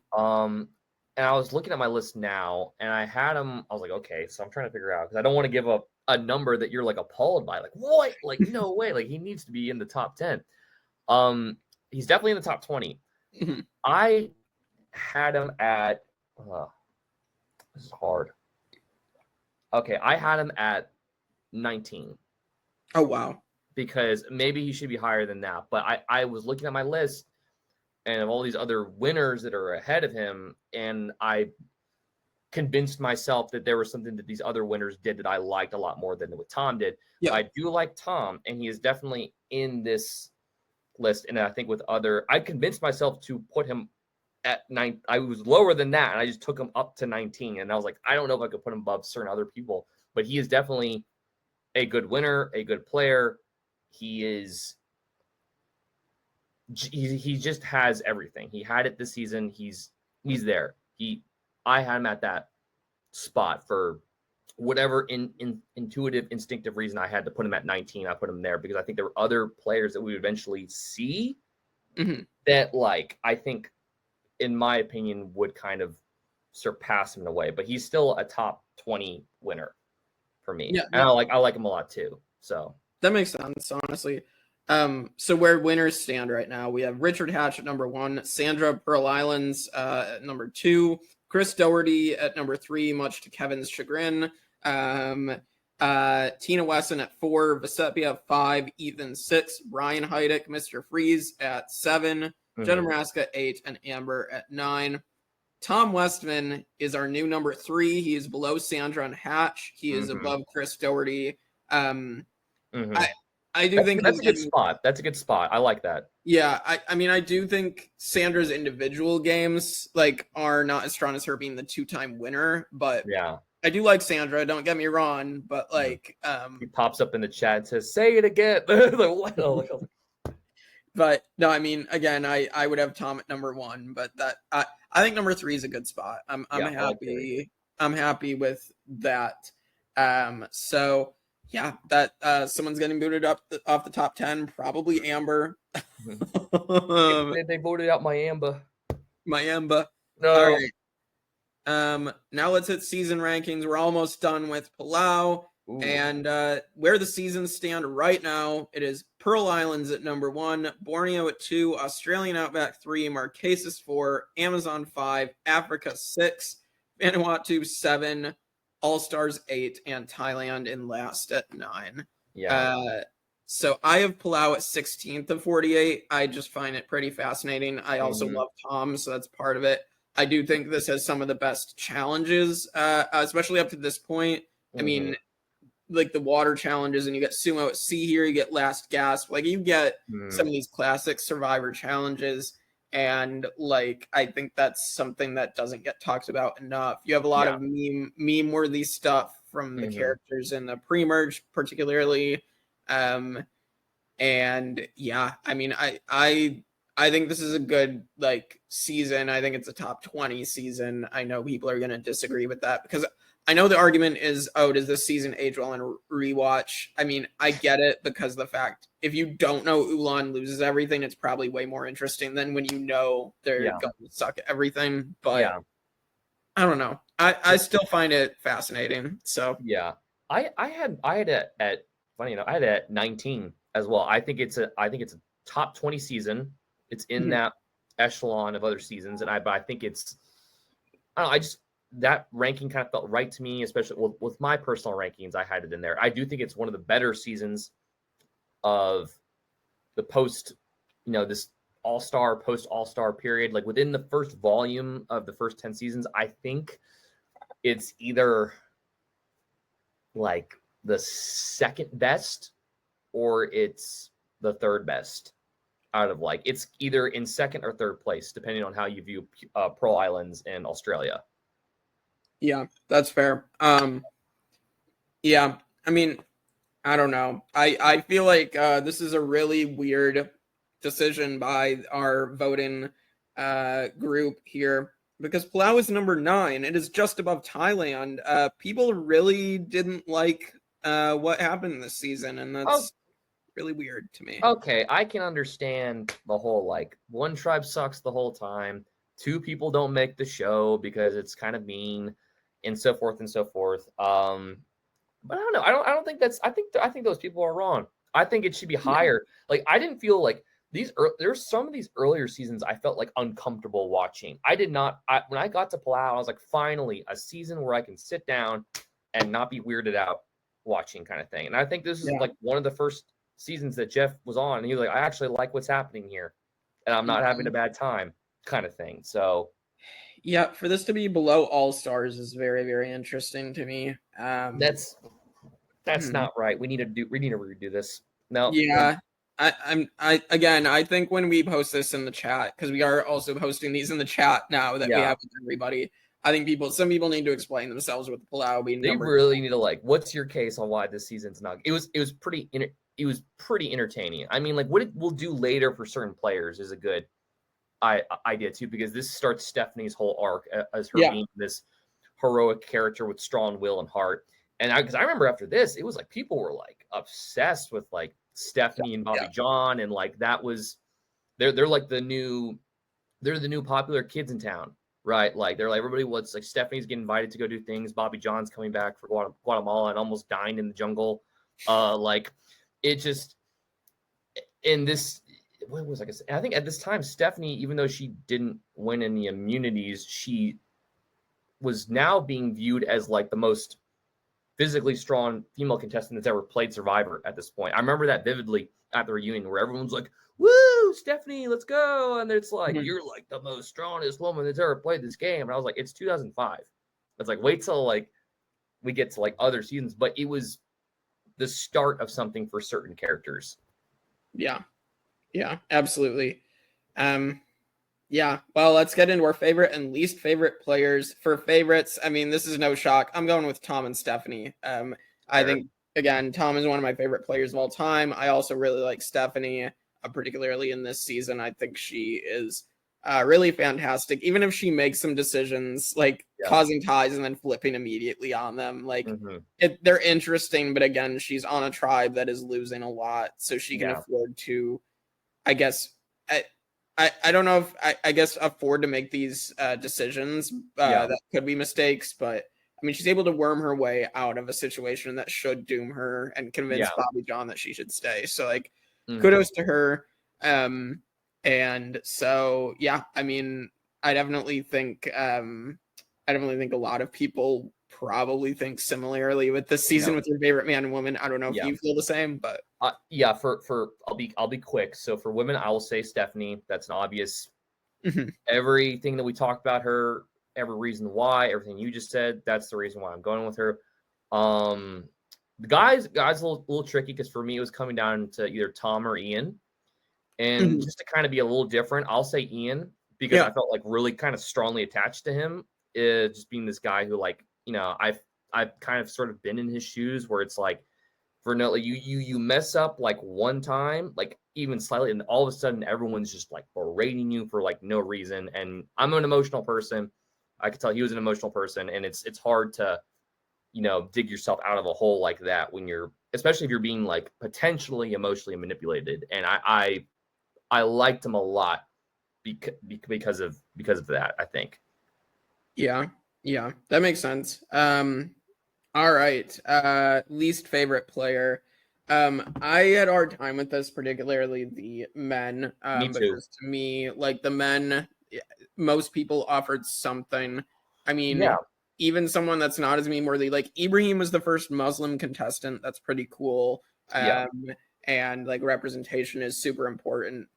I was looking at my list now, and I had him, I was like, okay, so I'm trying to figure out, because I don't want to give up a number that you're like appalled by, like what, like no way, like he needs to be in the top 10. He's definitely in the top 20. I had him at this is hard. Okay, I had him at 19. Oh wow. Because maybe he should be higher than that, but I was looking at my list and of all these other winners that are ahead of him, and I convinced myself that there was something that these other winners did that I liked a lot more than what Tom did. Yeah. I do like Tom, and he is definitely in this list. And I think I convinced myself to put him at 9. I was lower than that, and I just took him up to 19. And I was like, I don't know if I could put him above certain other people, but he is definitely a good winner, a good player. He just has everything. He had it this season. He's there. I had him at that spot for whatever intuitive, instinctive reason I had to put him at 19. I put him there because I think there were other players that we would eventually see that, like, I think, in my opinion, would kind of surpass him in a way. But he's still a top 20 winner for me. Yeah, and I like him a lot too. So that makes sense, honestly. So where winners stand right now, we have Richard Hatch at number 1, Sandra Pearl Islands at number 2, Chris Doherty at number 3, much to Kevin's chagrin. Tina Wesson at 4, Vesepia at 5, Ethan 6, Ryan Heidick, Mr. Freeze at 7, Jenna Maraska at 8, and Amber at 9. Tom Westman is our new number 3. He is below Sandra and Hatch. He is above Chris Doherty. I do think that's a good spot. That's a good spot. I like that. Yeah, I mean, I do think Sandra's individual games are not as strong as her being the 2-time winner, but yeah, I do like Sandra. Don't get me wrong, but he pops up in the chat and says, "Say it again." But no, I mean, again, I would have Tom at number 1, but that I think number 3 is a good spot. I'm happy. I'm happy with that. So. Yeah, that someone's getting booted up off the top 10, probably Amber. They voted out my Amber. My Amber. No. All right. Now let's hit season rankings. We're almost done with Palau. Ooh. And where the seasons stand right now, it is Pearl Islands at number 1, Borneo at 2, Australian Outback 3, Marquesas 4, Amazon 5, Africa 6, Vanuatu 7, All-Stars 8, and Thailand in last at 9. Yeah. So I have Palau at 16th of 48. I just find it pretty fascinating. I also love Tom, so that's part of it. I do think this has some of the best challenges, especially up to this point. I mean, like the water challenges, and you get Sumo at Sea here, you get Last Gasp. Like, you get some of these classic Survivor challenges. And I think that's something that doesn't get talked about enough. You have a lot of meme worthy stuff from the characters in the pre-merge, particularly. And yeah, I mean, I think this is a good season. I think it's a top 20 season. I know people are going to disagree with that because I know the argument is, oh, does this season age well in rewatch? I mean, I get it because of the fact if you don't know Ulan loses everything, it's probably way more interesting than when you know they're going to suck at everything. But I don't know. I still find it fascinating. So yeah, I had it at funny enough, I had it at 19 as well. I think it's a top 20 season. It's in that echelon of other seasons, but I think it's that ranking kind of felt right to me, especially with my personal rankings. I had it in there. I do think it's one of the better seasons of the post, this all-star, post-all-star period. Like within the first volume of the first 10 seasons, I think it's either like the second best or it's the third best out of it's either in second or third place, depending on how you view Pearl Islands and Australia. Yeah, that's fair. Yeah, I mean, I don't know. I feel like this is a really weird decision by our voting group here because Palau is number 9. It is just above Thailand. People really didn't like what happened this season, and that's really weird to me. Okay, I can understand the whole one tribe sucks the whole time. 2 people don't make the show because it's kind of mean. And so forth and so forth. But I don't know. I don't think that's. I think those people are wrong. I think it should be higher. I didn't feel like there's some of these earlier seasons I felt uncomfortable watching. I did not. When I got to Palau, I was like, finally a season where I can sit down and not be weirded out watching, kind of thing. And I think this is one of the first seasons that Jeff was on, and he was like, I actually like what's happening here, and I'm not having a bad time, kind of thing. So. Yeah, for this to be below All Stars is very, very interesting to me. That's not right. We need to redo this. No. Yeah. I think when we post this in the chat, because we are also posting these in the chat now that we have with everybody, I think some people need to explain themselves with Palau being they really need to like, what's your case on why this season's not? It was pretty entertaining. I mean, like what we'll do later for certain players is a good idea too, because this starts Stephenie's whole arc as her being this heroic character with strong will and heart. And because I remember after this, it was like people were like obsessed with like Stephenie and Bobby John, and like that was they're like the new popular kids in town, right? Like they're like everybody wants like Stephenie's getting invited to go do things. Bobby John's coming back for Guatemala and almost dying in the jungle. Like it just in this. What was I gonna say? I think at this time, Stephenie, even though she didn't win any immunities, she was now being viewed as like the most physically strong female contestant that's ever played Survivor at this point. I remember that vividly at the reunion where everyone's like, woo, Stephenie, let's go. And it's like, you're like the most strongest woman that's ever played this game. And I was like, it's 2005. It's like, wait till like we get to like other seasons. But it was the start of something for certain characters. Yeah. Yeah, absolutely. Yeah, well, let's get into our favorite and least favorite players. For favorites, I mean, this is no shock. I'm going with Tom and Stephenie. I think, again, Tom is one of my favorite players of all time. I also really like Stephenie, particularly in this season. I think she is really fantastic. Even if she makes some decisions, like causing ties and then flipping immediately on them. Like, they're interesting, but again, she's on a tribe that is losing a lot, so she can afford to, I guess... I don't know if I guess afford to make these decisions that could be mistakes, but I mean she's able to worm her way out of a situation that should doom her and convince Bobby John that she should stay. So like kudos to her. And so I mean I definitely think a lot of people probably think similarly with this season with your favorite man and woman. I don't know if you feel the same, but for I'll be quick. So for women, I will say Stephenie. That's an obvious. Everything that we talked about her, every reason why, everything you just said, that's the reason why I'm going with her. The guys a little tricky because for me it was coming down to either Tom or Ian, and just to kind of be a little different, I'll say Ian because I felt like really kind of strongly attached to him, just being this guy who like. You know, I've kind of sort of been in his shoes where it's like, for no, like you mess up like one time, like even slightly, and all of a sudden everyone's just like berating you for like no reason. And I'm an emotional person. I could tell he was an emotional person, and it's hard to, you know, dig yourself out of a hole like that when you're, especially if you're being like potentially emotionally manipulated. And I liked him a lot because of that, I think. Yeah, that makes sense. All right. Least favorite player. I had a hard time with this, particularly the men. Me too. Because to me, like the men, most people offered something. I mean, even someone that's not as meme worthy, like Ibrahim was the first Muslim contestant. That's pretty cool. And like representation is super important.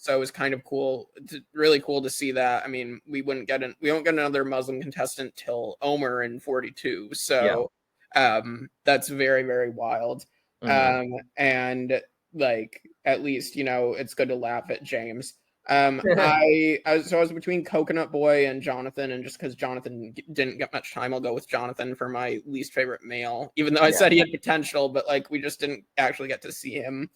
So it was kind of cool, really cool to see that. I mean, we won't get another Muslim contestant till Omer in 42. So that's very, very wild. And like, at least, you know, it's good to laugh at James. I was between Coconut Boy and Jonathan, and just because Jonathan didn't get much time, I'll go with Jonathan for my least favorite male, even though I said he had potential, but like, we just didn't actually get to see him.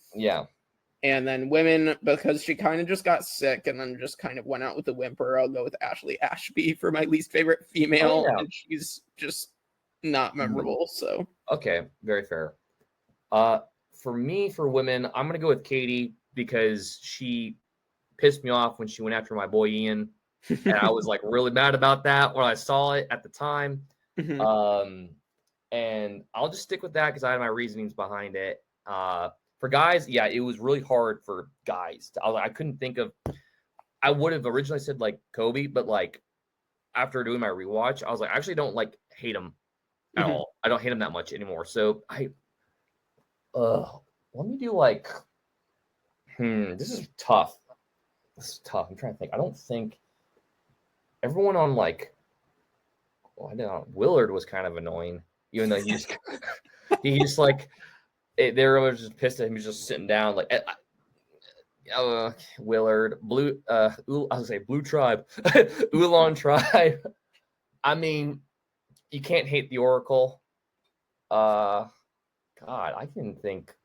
And then women, because she kind of just got sick and then just kind of went out with a whimper, I'll go with Ashley Ashby for my least favorite female. And she's just not memorable. So okay, very fair. For me, for women, I'm gonna go with Katie because she pissed me off when she went after my boy Ian, and I was like really mad about that when I saw it at the time. And I'll just stick with that because I had my reasonings behind it. For guys, it was really hard for guys. I couldn't think of. I would have originally said like Kobe, but like after doing my rewatch, I was like, I actually don't like hate him at all. I don't hate him that much anymore. So let me do like, this is tough. I'm trying to think. I don't think. everyone on like, well, I don't know, Willard was kind of annoying, even though he just like they were just pissed at him. He was just sitting down like. Willard, Blue, I was say Blue Tribe, Ulan Tribe. I mean, you can't hate the Oracle. God, I can think.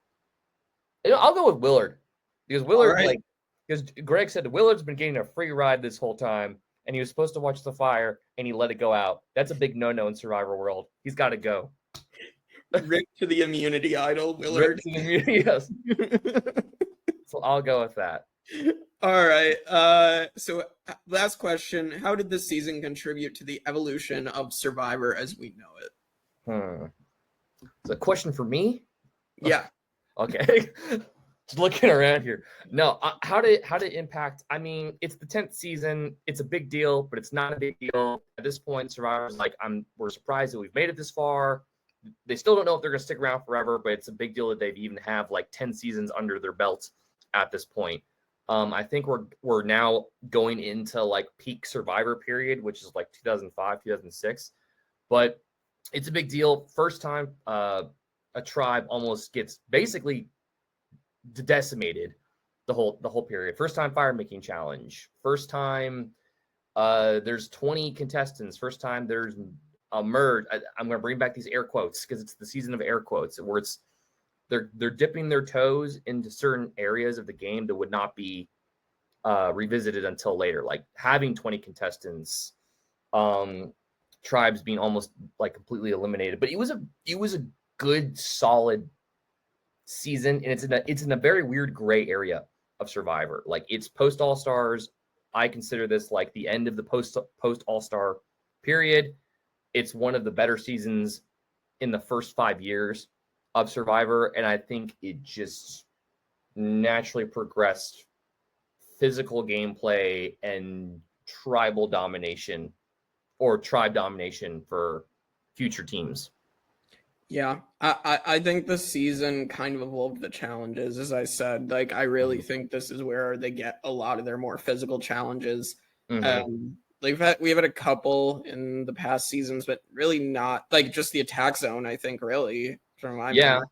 I'll go with Willard because Willard, because Greg said Willard's been getting a free ride this whole time, and he was supposed to watch the fire, and he let it go out. That's a big no-no in Survivor World. He's got to go. Rick to the immunity idol, Willard. Rick to the immunity, yes. So I'll go with that. All right. So last question. How did this season contribute to the evolution of Survivor as we know it? It's a question for me? Yeah. Okay. Just looking around here. No, how did it impact? I mean, it's the 10th season. It's a big deal, but it's not a big deal. At this point, Survivor's like, we're surprised that we've made it this far. They still don't know if they're going to stick around forever, but it's a big deal that they've even have like 10 seasons under their belt at this point. I think we're now going into like peak Survivor period, which is like 2005, 2006. But it's a big deal. First time a tribe almost gets basically decimated the whole period. First time fire making challenge. First time there's 20 contestants. First time there's a merge. I'm going to bring back these air quotes because it's the season of air quotes where it's they're dipping their toes into certain areas of the game that would not be revisited until later, like having 20 contestants, tribes being almost like completely eliminated. But it was a good, solid season, and it's in a very weird gray area of Survivor. Like it's post All-Stars. I consider this like the end of the post All-Star period. It's one of the better seasons in the first 5 years of Survivor, and I think it just naturally progressed physical gameplay and tribal domination or tribe domination for future teams. Yeah, I think the season kind of evolved the challenges, as I said. Like, I really think this is where they get a lot of their more physical challenges. We've had a couple in the past seasons, but really not like just the attack zone. I think really from my memory.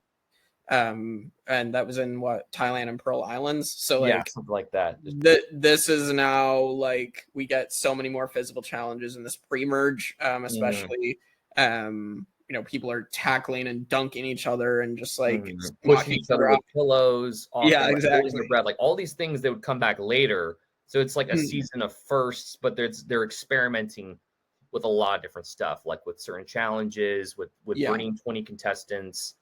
And that was in Thailand and Pearl Islands. So like something like that. This is now like we get so many more physical challenges in this pre-merge, especially. People are tackling and dunking each other and just like pushing each other with pillows. Exactly. Their breath, like all these things that would come back later. So it's like a season of firsts, but they're experimenting with a lot of different stuff, like with certain challenges, with bringing 20 contestants,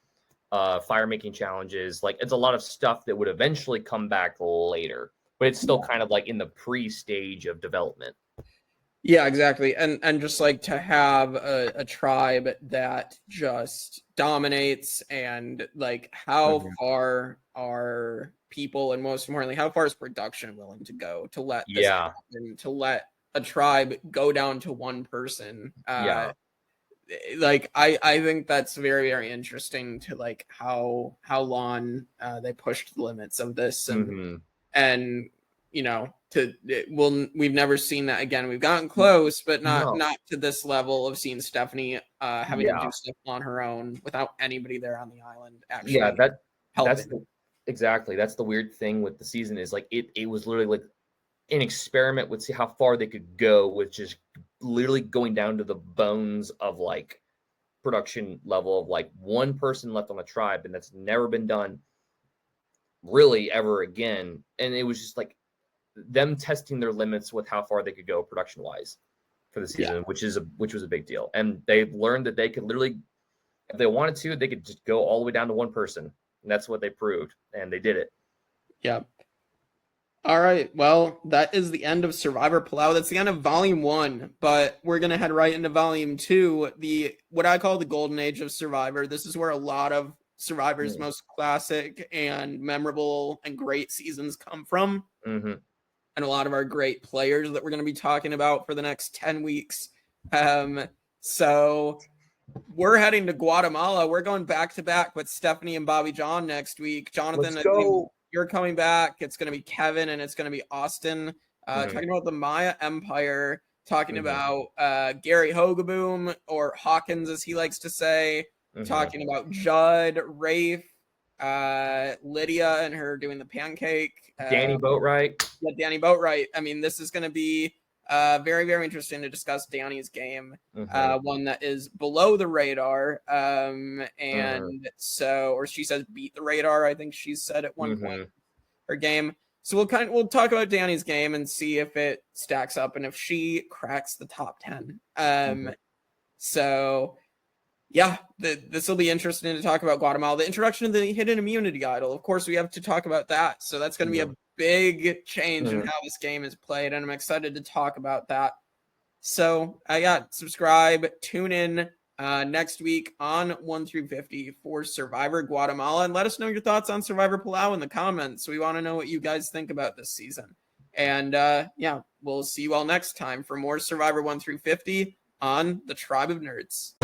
fire making challenges. Like it's a lot of stuff that would eventually come back later, but it's still kind of like in the pre-stage of development. Yeah, exactly. And just like to have a tribe that just dominates, and like how far are people, and most importantly, how far is production willing to go to let this happen, to let a tribe go down to one person? Like I think that's very, very interesting to like how long they pushed the limits of this, and we've never seen that again. We've gotten close, but not to this level of seeing Stephenie having to do stuff on her own without anybody there on the island. Actually, that's the weird thing with the season is like it was literally like an experiment with see how far they could go with just literally going down to the bones of like production level of like one person left on the tribe, and that's never been done really ever again. And it was just like them testing their limits with how far they could go production wise for the season, which was a big deal. And they learned that they could literally, if they wanted to, they could just go all the way down to one person. And that's what they proved. And they did it. Yeah. All right. Well, that is the end of Survivor Palau. That's the end of Volume 1, but we're going to head right into Volume 2, what I call the golden age of Survivor. This is where a lot of Survivor's most classic and memorable and great seasons come from. And a lot of our great players that we're going to be talking about for the next 10 weeks. So we're heading to Guatemala. We're going back to back with Stephenie and Bobby John next week. Jonathan, you're coming back. It's going to be Kevin and it's going to be Austin talking about the Maya Empire. talking about Gary Hogaboom, or Hawkins as he likes to say, talking about Judd, Rafe, Lydia and her doing the pancake. Danny Boatwright. Yeah, Danny Boatwright. I mean, this is going to be very, very interesting to discuss Danny's game, one that is below the radar. So, or she says beat the radar, I think she said at one point, her game. So we'll talk about Danny's game and see if it stacks up and if she cracks the top 10. So yeah, this will be interesting to talk about Guatemala. The introduction of the hidden immunity idol. Of course, we have to talk about that. So that's going to be a big change in how this game is played, and I'm excited to talk about that. So subscribe, tune in next week on 1 through 50 for Survivor Guatemala, and let us know your thoughts on Survivor Palau in the comments. We want to know what you guys think about this season. And we'll see you all next time for more Survivor 1 through 50 on the Tribe of Nerds.